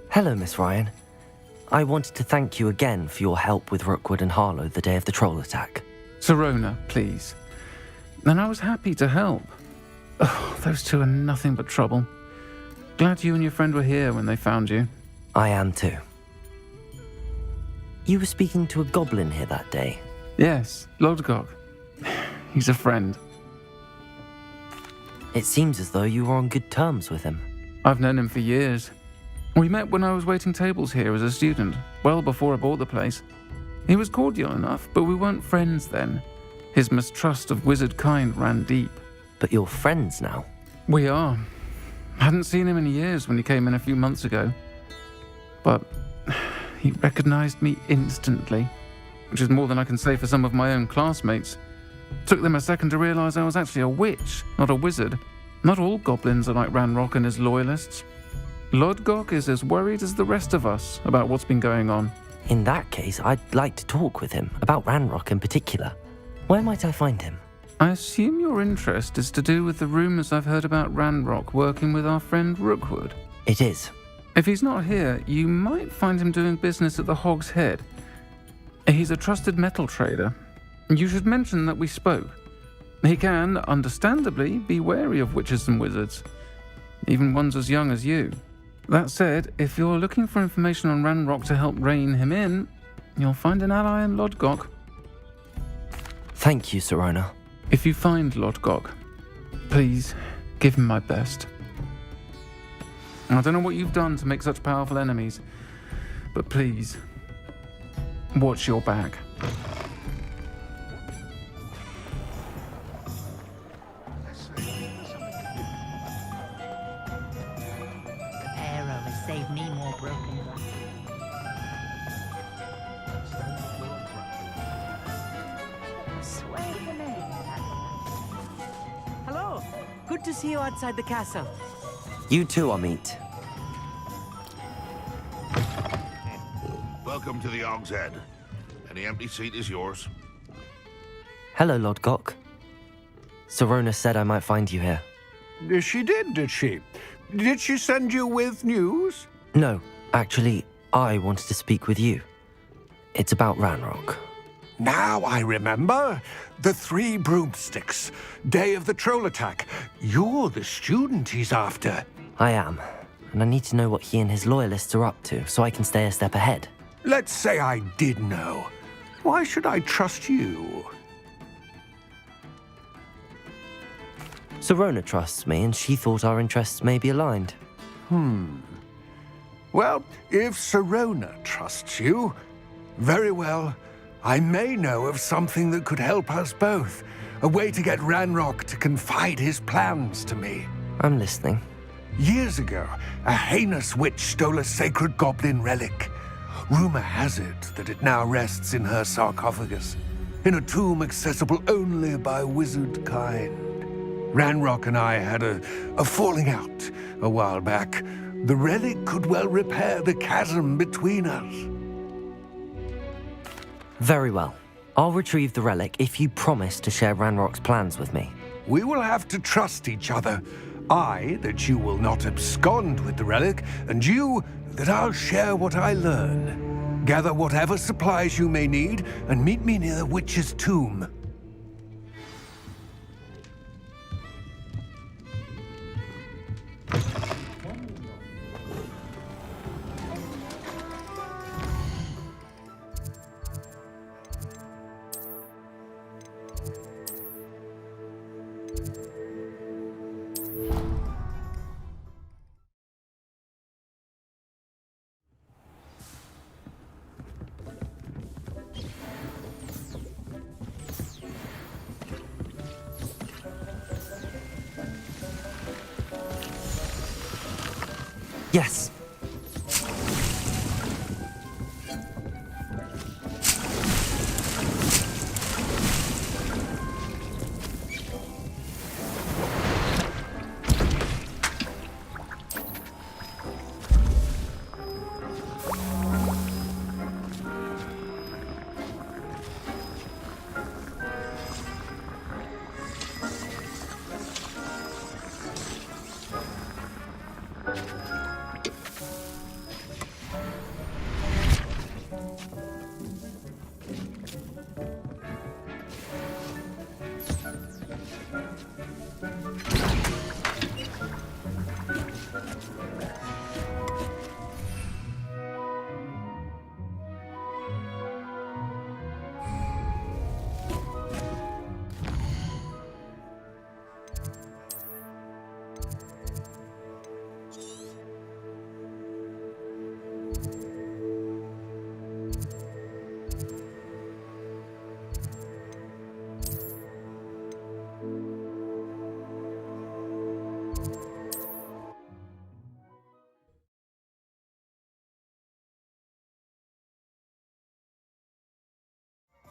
Hello, Miss Ryan. I wanted to thank you again for your help with Rookwood and Harlow the day of the troll attack. Sirona, please. And I was happy to help. Oh, those two are nothing but trouble. Glad you and your friend were here when they found you. I am too. You were speaking to a goblin here that day. Yes, Lodgok. He's a friend. It seems as though you were on good terms with him. I've known him for years. We met when I was waiting tables here as a student, well before I bought the place. He was cordial enough, but we weren't friends then. His mistrust of wizard kind ran deep. But you're friends now? We are. Hadn't seen him in years when he came in a few months ago. But he recognized me instantly, which is more than I can say for some of my own classmates. Took them a second to realize I was actually a witch, not a wizard. Not all goblins are like Ranrock and his loyalists. Lodgok is as worried as the rest of us about what's been going on. In that case, I'd like to talk with him, about Ranrock in particular. Where might I find him? I assume your interest is to do with the rumors I've heard about Ranrock working with our friend Rookwood. It is. If he's not here, you might find him doing business at the Hog's Head. He's a trusted metal trader. You should mention that we spoke. He can, understandably, be wary of witches and wizards, even ones as young as you. That said, if you're looking for information on Ranrock to help rein him in, you'll find an ally in Lodgok. Thank you, Sirona. If you find Lodgok, please give him my best. I don't know what you've done to make such powerful enemies, but please, watch your back. Arrow has saved me more broken glass. Hello. Good to see you outside the castle. You too, Amit. Welcome to the Hog's Head. Any empty seat is yours. Hello, Lodgok. Sirona said I might find you here. She did she? Did she send you with news? No, actually, I wanted to speak with you. It's about Ranrock. Now I remember. The 3 broomsticks. Day of the troll attack. You're the student he's after. I am, and I need to know what he and his loyalists are up to so I can stay a step ahead. Let's say I did know. Why should I trust you? Sirona trusts me, and she thought our interests may be aligned. Well, if Sirona trusts you, very well. I may know of something that could help us both. A way to get Ranrock to confide his plans to me. I'm listening. Years ago, a heinous witch stole a sacred goblin relic. Rumor has it that it now rests in her sarcophagus, in a tomb accessible only by wizard kind. Ranrock and I had a falling out a while back. The relic could well repair the chasm between us. Very well. I'll retrieve the relic if you promise to share Ranrock's plans with me. We will have to trust each other. I, that you will not abscond with the relic, and you, that I'll share what I learn. Gather whatever supplies you may need, and meet me near the witch's tomb. Yes.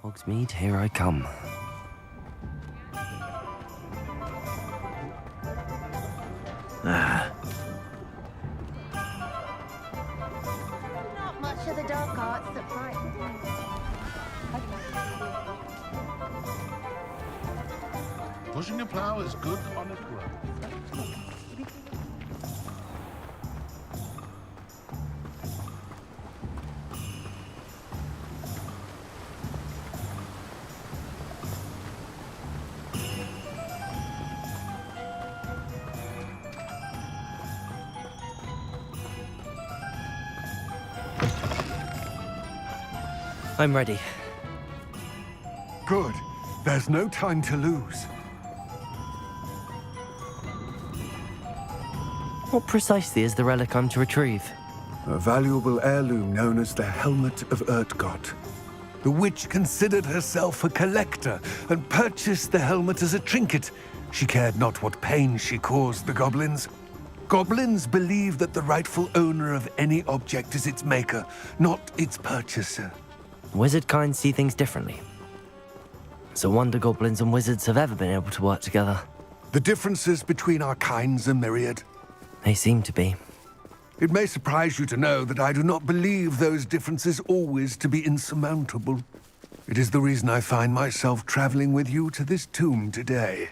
Hogsmeade, here I come. Not much of the dark arts that frighten me. Pushing a plow is good on its ground. I'm ready. Good. There's no time to lose. What precisely is the relic I'm to retrieve? A valuable heirloom known as the Helmet of Urtgott. The witch considered herself a collector and purchased the helmet as a trinket. She cared not what pain she caused the goblins. Goblins believe that the rightful owner of any object is its maker, not its purchaser. Wizard kind see things differently. So wonder goblins and wizards have ever been able to work together. The differences between our kinds are myriad. They seem to be. It may surprise you to know that I do not believe those differences always to be insurmountable. It is the reason I find myself traveling with you to this tomb today.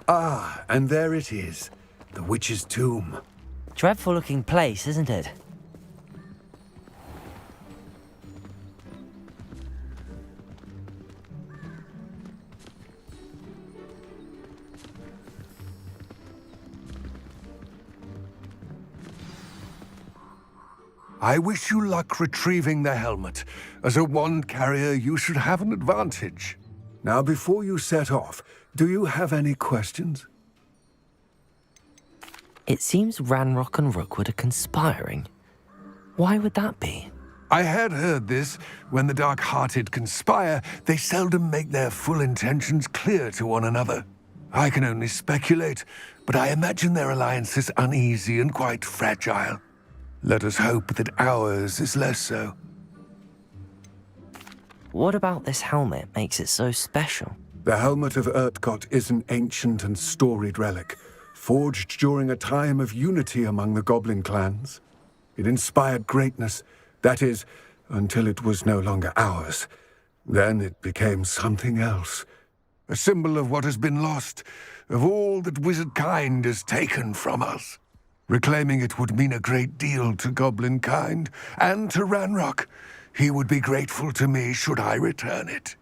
Ah, and there it is. The witch's tomb. Dreadful looking place, isn't it? I wish you luck retrieving the helmet. As a wand carrier, you should have an advantage. Now, before you set off, do you have any questions? It seems Ranrock and Rookwood are conspiring. Why would that be? I had heard this. When the dark-hearted conspire, they seldom make their full intentions clear to one another. I can only speculate, but I imagine their alliance is uneasy and quite fragile. Let us hope that ours is less so. What about this helmet makes it so special? The helmet of Urtkot is an ancient and storied relic, forged during a time of unity among the goblin clans. It inspired greatness, that is, until it was no longer ours. Then it became something else. A symbol of what has been lost, of all that wizard kind has taken from us. Reclaiming it would mean a great deal to goblin kind, and to Ranrock. He would be grateful to me should I return it.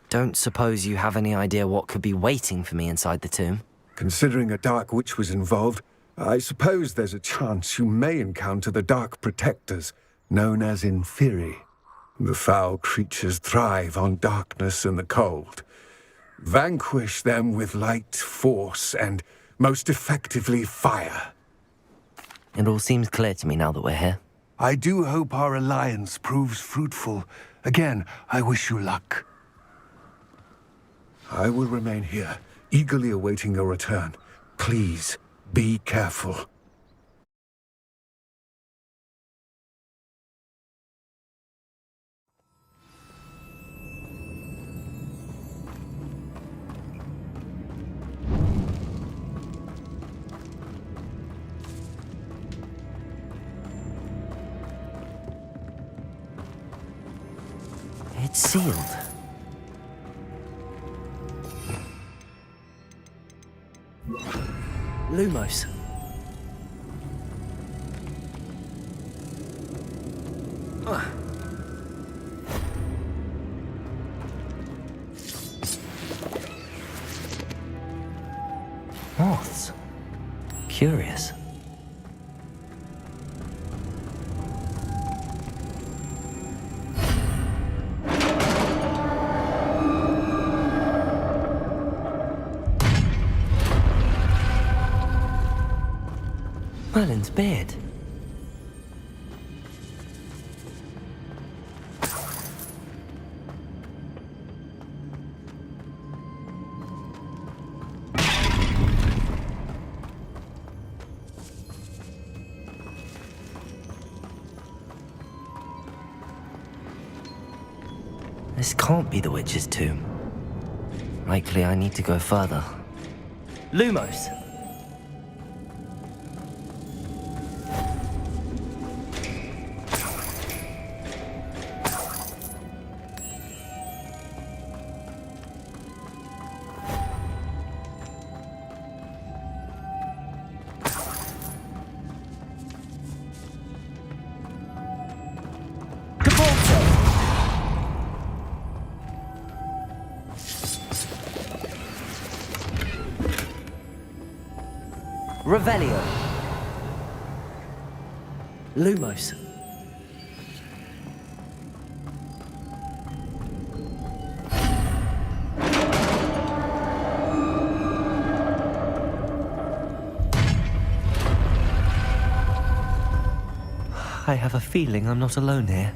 Don't suppose you have any idea what could be waiting for me inside the tomb? Considering a Dark Witch was involved, I suppose there's a chance you may encounter the Dark Protectors, known as Inferi. The foul creatures thrive on darkness and the cold. Vanquish them with light, force, and most effectively fire. It all seems clear to me now that we're here. I do hope our alliance proves fruitful. Again, I wish you luck. I will remain here, eagerly awaiting your return. Please, be careful. It's sealed. Lumos. Moths. Curious. Merlin's beard. This can't be the witch's tomb. Likely I need to go further. Lumos! Revelio. Lumos. I have a feeling I'm not alone here.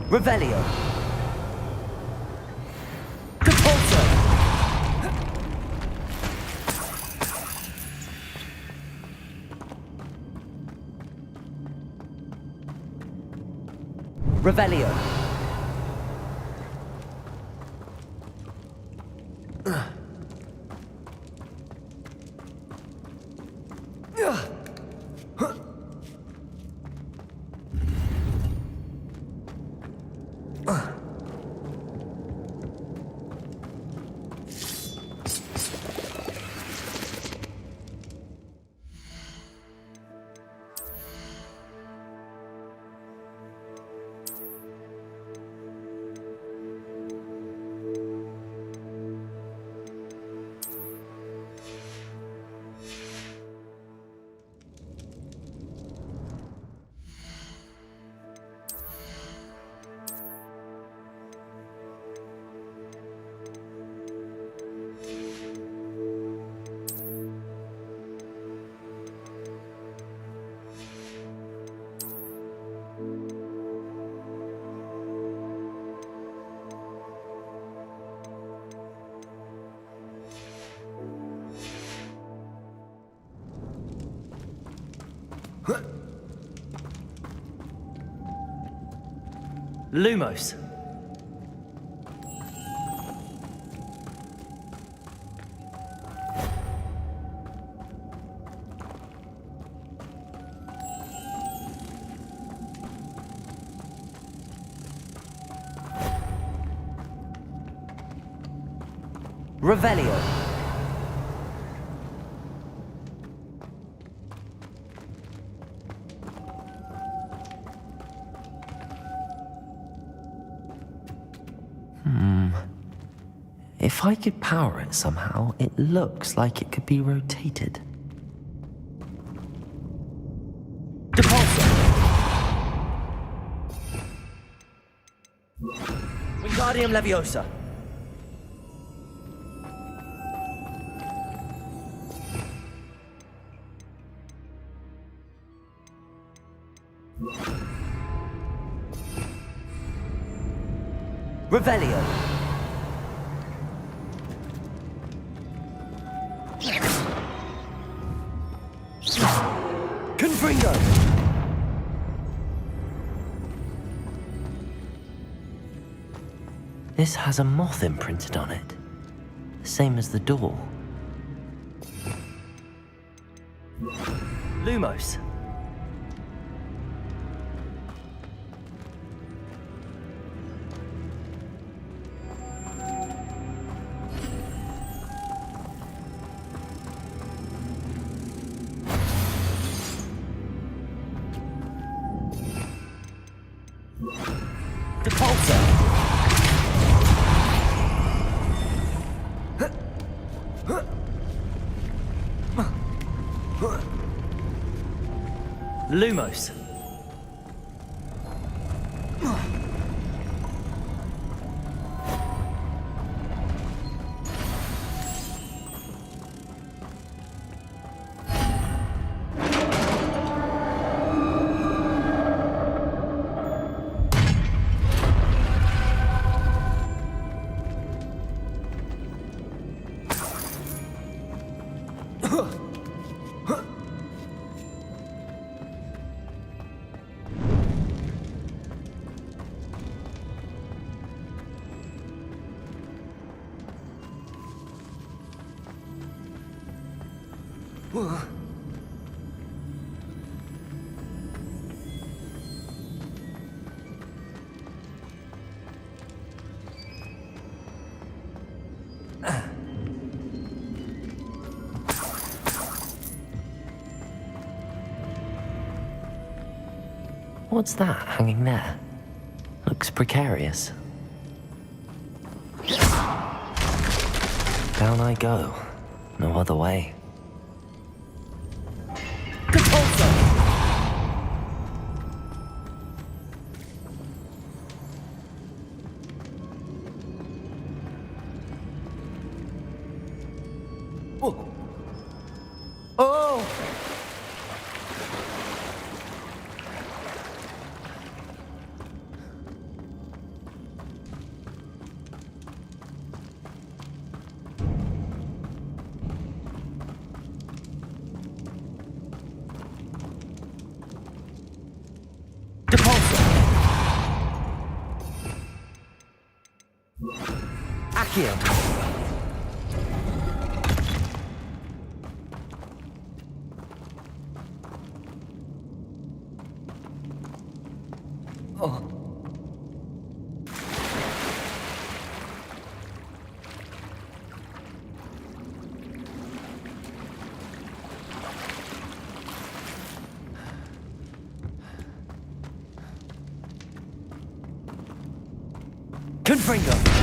Revelio. Depulso. Revelio. Lumos. Revelio. If I could power it somehow, it looks like it could be rotated. Depulso. Wingardium Leviosa. Revelio. Confringo. This has a moth imprinted on it, the same as the door. Lumos. Lumos. What's that hanging there? Looks precarious. Down I go. No other way. Confringo.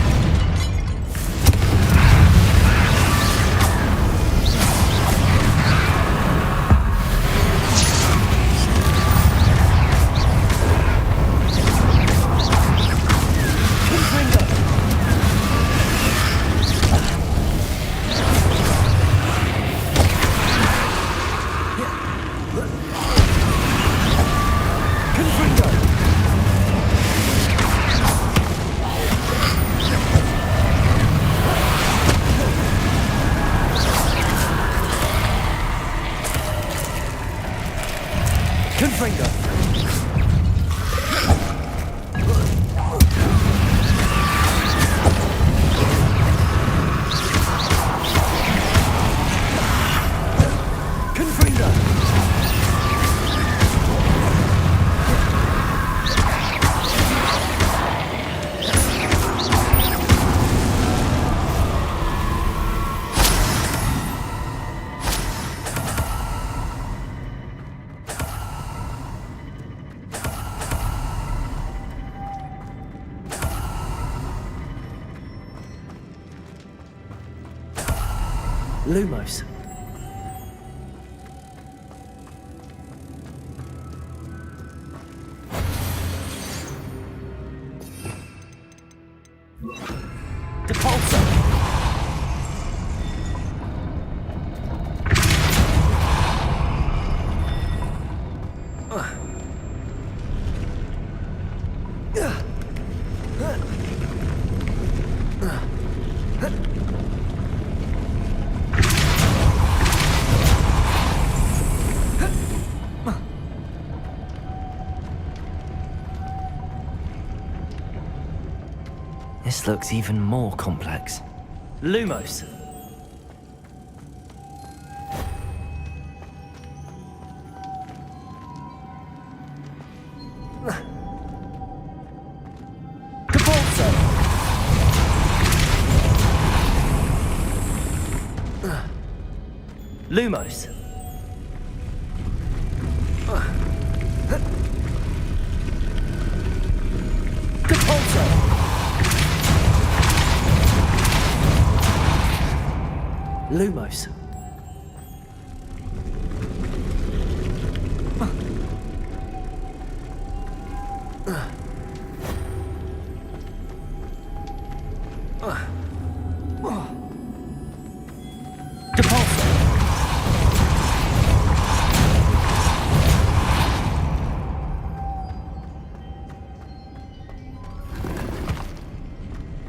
Lumos. Depulso. This looks even more complex. Lumos. Depulso. Lumos. Depulso. Lumos. Depulso.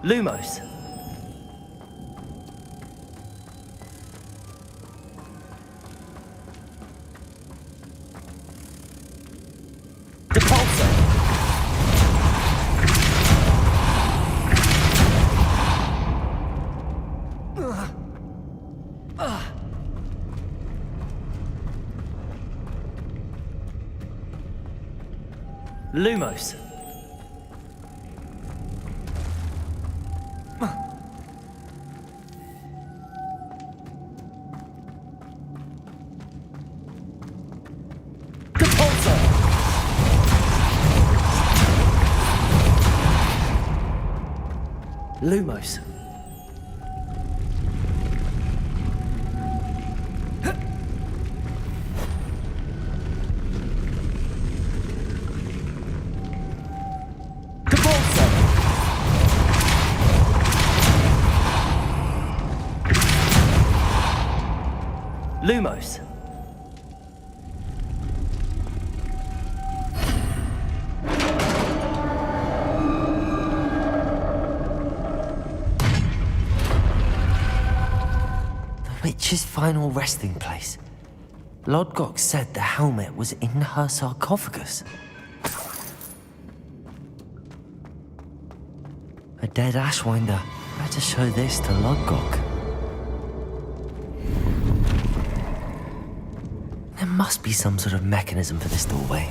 Lumos. Depulso. Lumos. Lumos. Depulso. Lumos. Witch's final resting place. Lodgok said the helmet was in her sarcophagus. A dead Ashwinder. Better show this to Lodgok. There must be some sort of mechanism for this doorway.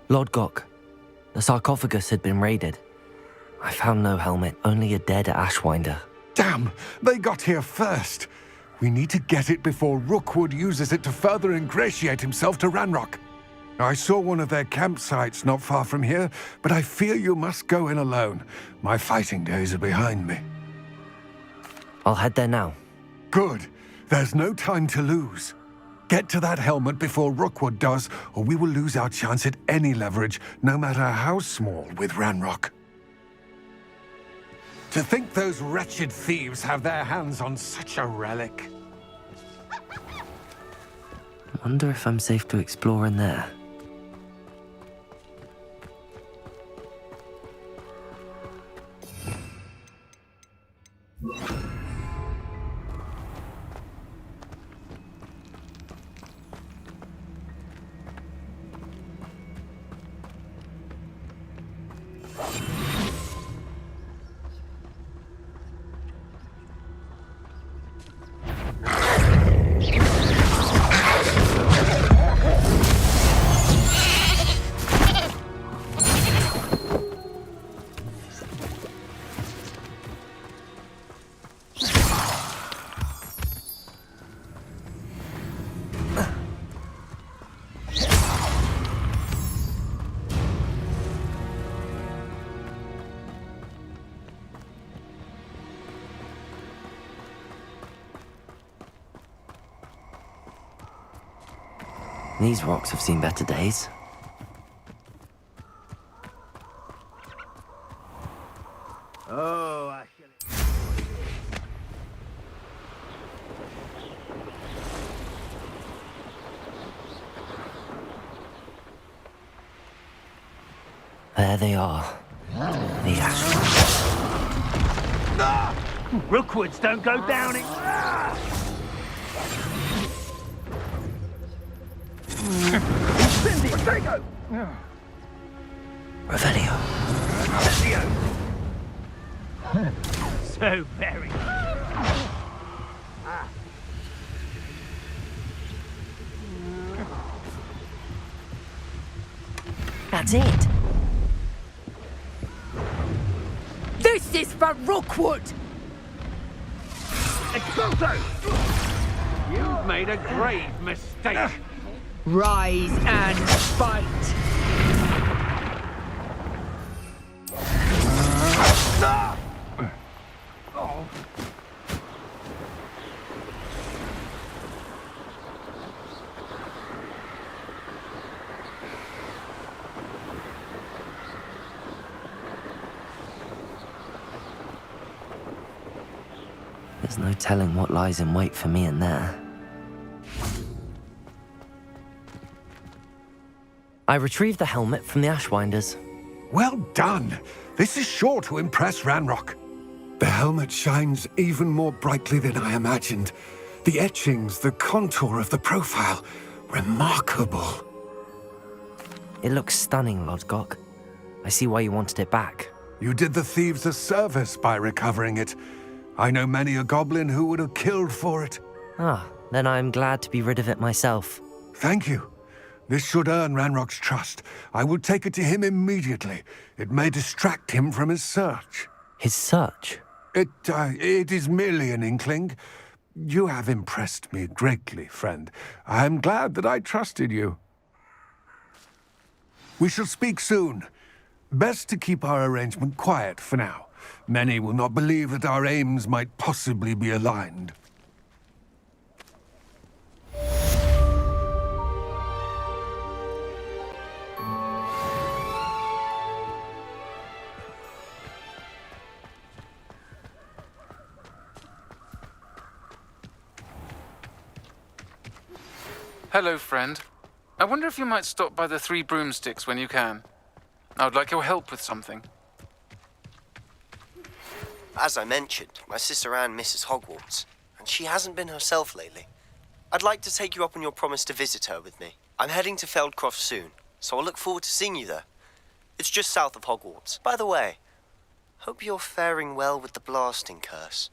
Lodgok, the sarcophagus had been raided. I found no helmet, only a dead Ashwinder. Damn! They got here first. We need to get it before Rookwood uses it to further ingratiate himself to Ranrock. I saw one of their campsites not far from here, but I fear you must go in alone. My fighting days are behind me. I'll head there now. Good. There's no time to lose. Get to that helmet before Rookwood does, or we will lose our chance at any leverage, no matter how small, with Ranrock. To think those wretched thieves have their hands on such a relic. I wonder if I'm safe to explore in there. These rocks have seen better days. Oh, I There they are. The Ah! Rookwoods don't go down in... Incendio! Revelio. So very... That's it. This is for Rookwood! Expulso! You've made a grave mistake. Rise and fight. Oh. There's no telling what lies in wait for me in there. I retrieved the helmet from the Ashwinders. Well done! This is sure to impress Ranrock. The helmet shines even more brightly than I imagined. The etchings, the contour of the profile, remarkable. It looks stunning, Lodgok. I see why you wanted it back. You did the thieves a service by recovering it. I know many a goblin who would have killed for it. Ah, then I'm glad to be rid of it myself. Thank you. This should earn Ranrock's trust. I will take it to him immediately. It may distract him from his search. His search? It is merely an inkling. You have impressed me greatly, friend. I am glad that I trusted you. We shall speak soon. Best to keep our arrangement quiet for now. Many will not believe that our aims might possibly be aligned. Hello, friend. I wonder if you might stop by the Three Broomsticks when you can. I would like your help with something. As I mentioned, my sister Anne misses Hogwarts, and she hasn't been herself lately. I'd like to take you up on your promise to visit her with me. I'm heading to Feldcroft soon, so I'll look forward to seeing you there. It's just south of Hogwarts. By the way, hope you're faring well with the blasting curse.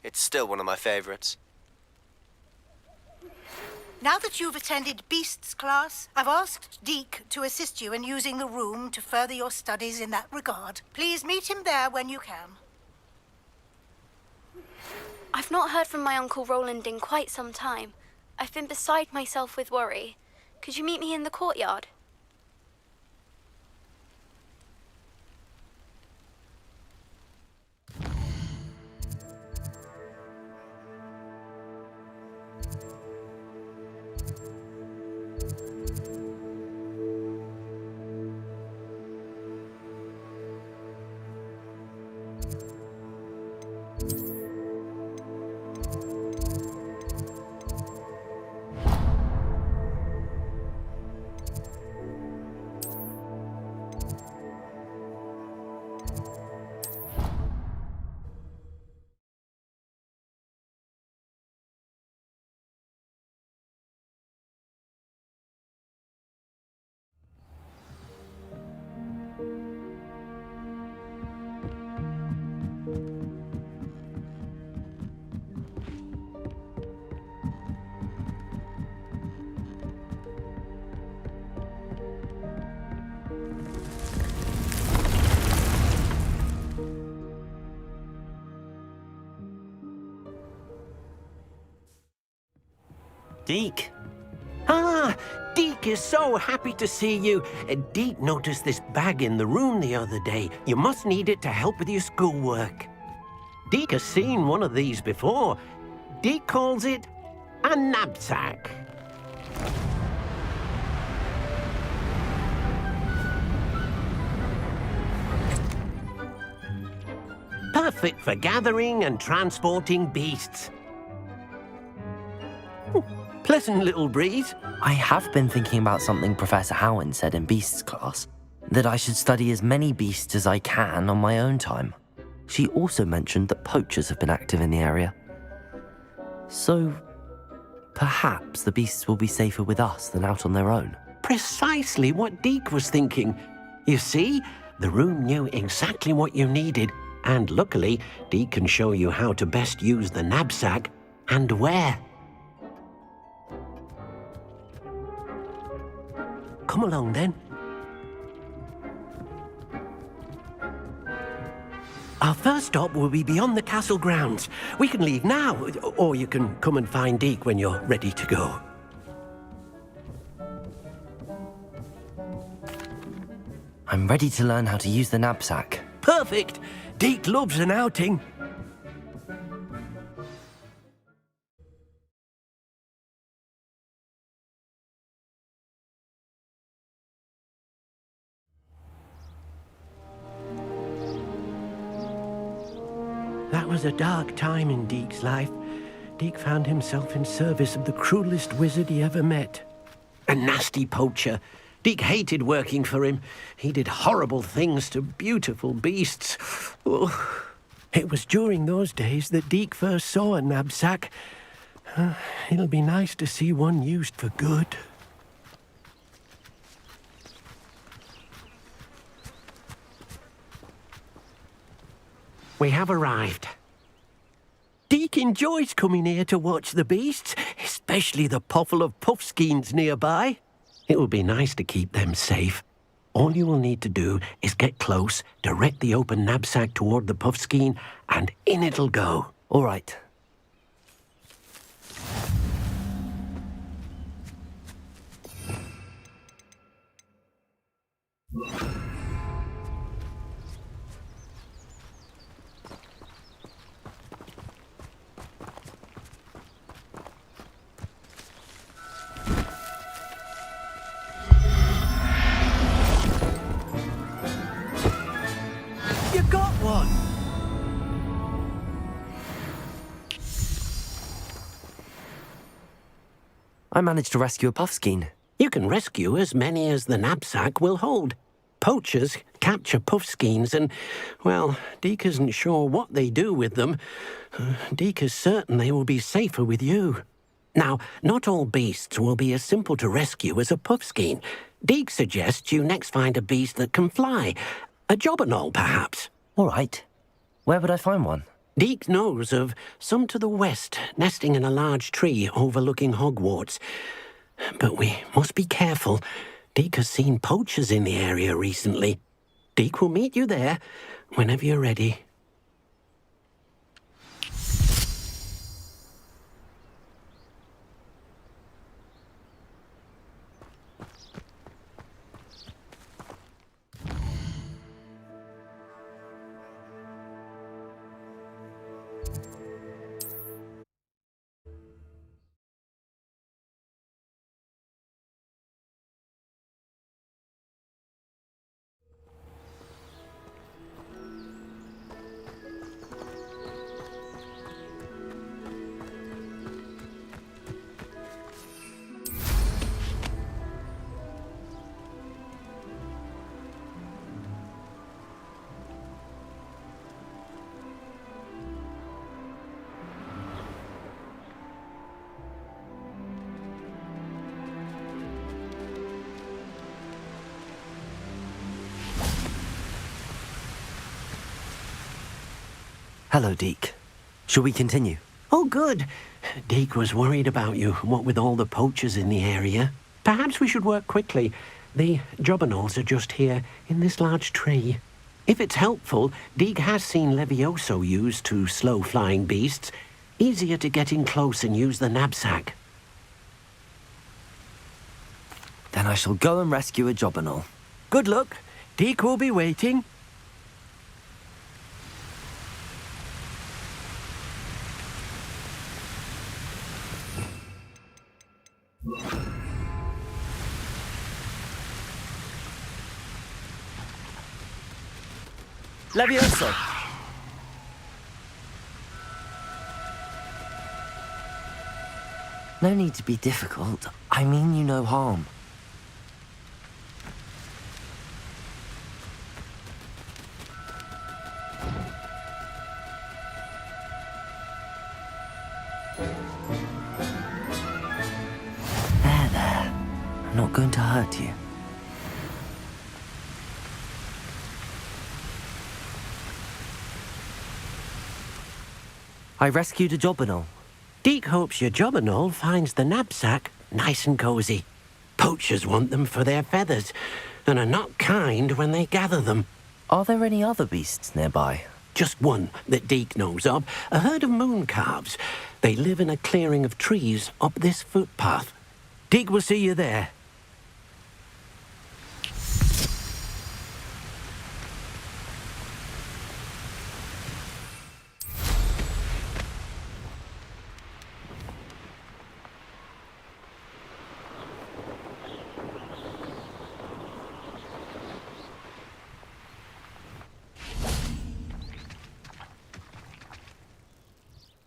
It's still one of my favorites. Now that you've attended Beasts class, I've asked Deke to assist you in using the room to further your studies in that regard. Please meet him there when you can. I've I've not heard from my Uncle Roland in quite some time. I've been beside myself with worry. Could you meet me in the courtyard? Deke. Ah, Deke is so happy to see you. Deke noticed this bag in the room the other day. You must need it to help with your schoolwork. Deke has seen one of these before. Deke calls it a knapsack. Perfect for gathering and transporting beasts. Pleasant little breeze. I have been thinking about something Professor Howard said in Beasts class, that I should study as many beasts as I can on my own time. She also mentioned that poachers have been active in the area. So, perhaps the beasts will be safer with us than out on their own. Precisely what Deke was thinking. You see, the room knew exactly what you needed, and luckily, Deke can show you how to best use the knapsack and where. Come along, then. Our first stop will be beyond the castle grounds. We can leave now, or you can come and find Deke when you're ready to go. I'm ready to learn how to use the knapsack. Perfect! Deke loves an outing. That was a dark time in Deke's life. Deke found himself in service of the cruelest wizard he ever met. A nasty poacher. Deke hated working for him. He did horrible things to beautiful beasts. Oh. It was during those days that Deke first saw a knapsack. It'll be nice to see one used for good. We have arrived. Deke enjoys coming here to watch the beasts, especially the potful of puffskeins nearby. It will be nice to keep them safe. All you will need to do is get close, direct the open knapsack toward the puffskein, and in it'll go. All right. You got one! I managed to rescue a puffskein. You can rescue as many as the knapsack will hold. Poachers capture puffskeins and, well, Deke isn't sure what they do with them. Deke is certain they will be safer with you. Now, not all beasts will be as simple to rescue as a puffskein. Deke suggests you next find a beast that can fly. A jobberknoll, perhaps. All right. Where would I find one? Deke knows of some to the west, nesting in a large tree overlooking Hogwarts. But we must be careful. Deke has seen poachers in the area recently. Deke will meet you there whenever you're ready. Hello, Deke. Shall we continue? Oh, good. Deke was worried about you, what with all the poachers in the area. Perhaps we should work quickly. The jobberknolls are just here, in this large tree. If it's helpful, Deke has seen Levioso used to slow flying beasts. Easier to get in close and use the knapsack. Then I shall go and rescue a jobberknoll. Good luck. Deke will be waiting. Levioso! No need to be difficult. I mean you no harm. There. I'm not going to hurt you. I rescued a jobberknoll. Deke hopes your jobberknoll finds the knapsack nice and cozy. Poachers want them for their feathers, and are not kind when they gather them. Are there any other beasts nearby? Just one that Deke knows of, a herd of moon calves. They live in a clearing of trees up this footpath. Deke will see you there.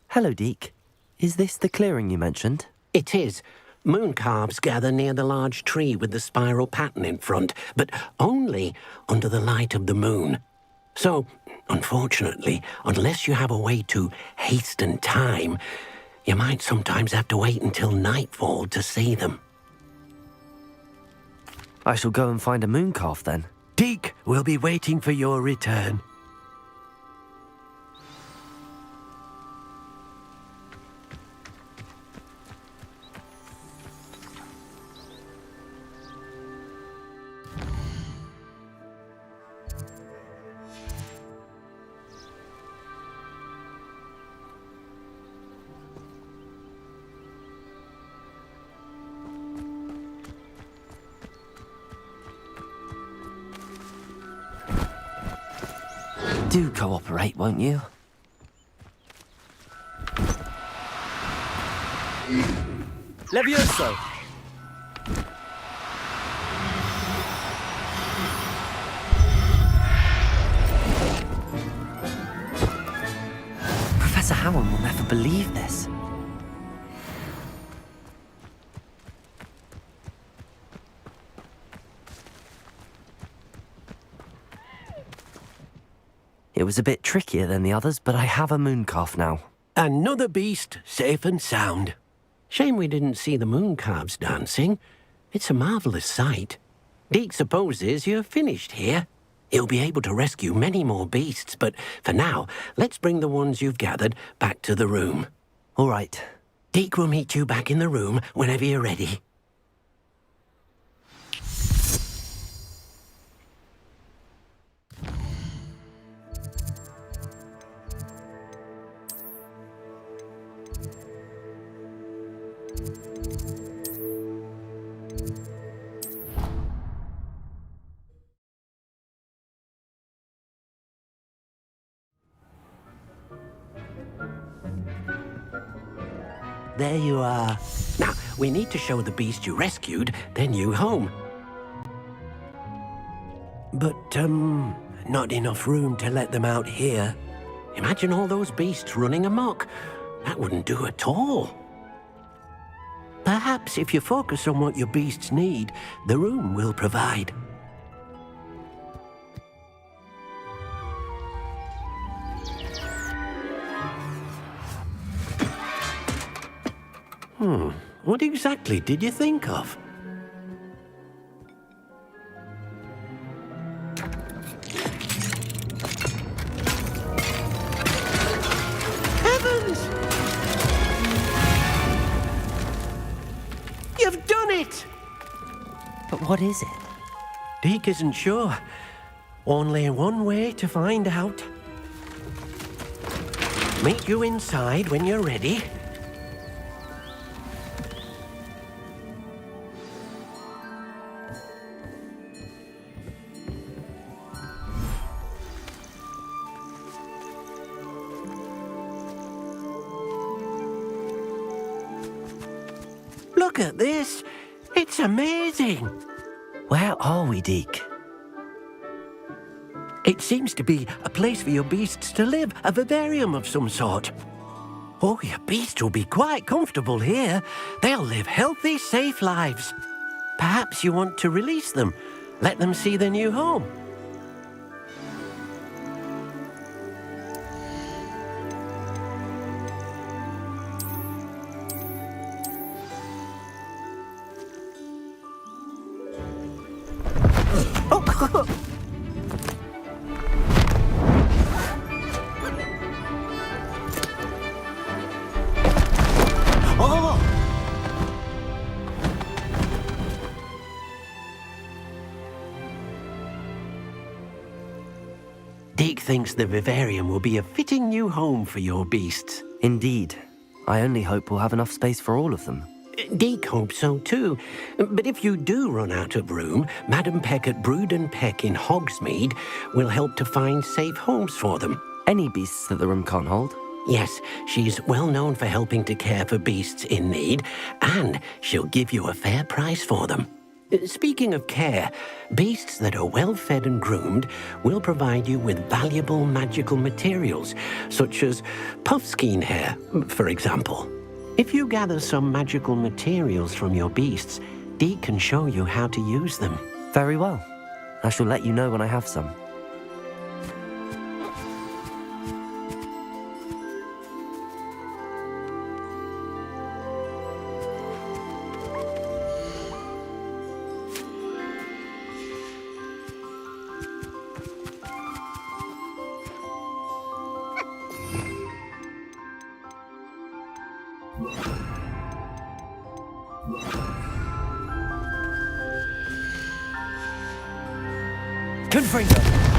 Hello, Deke. Is this the clearing you mentioned? It is. Moon calves gather near the large tree with the spiral pattern in front, but only under the light of the moon. So, unfortunately, unless you have a way to hasten time, you might sometimes have to wait until nightfall to see them. I shall go and find a moon calf then. Deke will be waiting for your return. Do cooperate, won't you? Levioso! Professor Howard will never believe this. It was a bit trickier than the others, but I have a moon calf now. Another beast, safe and sound. Shame we didn't see the moon calves dancing. It's a marvellous sight. Deke supposes you're finished here. He'll be able to rescue many more beasts, but for now, let's bring the ones you've gathered back to the room. All right. Deke will meet you back in the room whenever you're ready. There you are. Now, we need to show the beast you rescued their new home. But, not enough room to let them out here. Imagine all those beasts running amok. That wouldn't do at all. Perhaps if you focus on what your beasts need, the room will provide. What exactly did you think of? it! But what is it? Deke isn't sure. Only one way to find out. Meet you inside when you're ready. Look at this. It's amazing. Where are we, Deke? It seems to be a place for your beasts to live, a vivarium of some sort. Oh, your beasts will be quite comfortable here. They'll live healthy, safe lives. Perhaps you want to release them, let them see their new home. Deke thinks the vivarium will be a fitting new home for your beasts. Indeed. I only hope we'll have enough space for all of them. Deke hopes so too. But if you do run out of room, Madam Peck at Brood and Peck in Hogsmeade will help to find safe homes for them. Any beasts that the room can't hold? Yes, she's well known for helping to care for beasts in need, and she'll give you a fair price for them. Speaking of care, beasts that are well fed and groomed will provide you with valuable magical materials, such as puffskein hair, for example. If you gather some magical materials from your beasts, Deke can show you how to use them. Very well. I shall let you know when I have some. Confringo!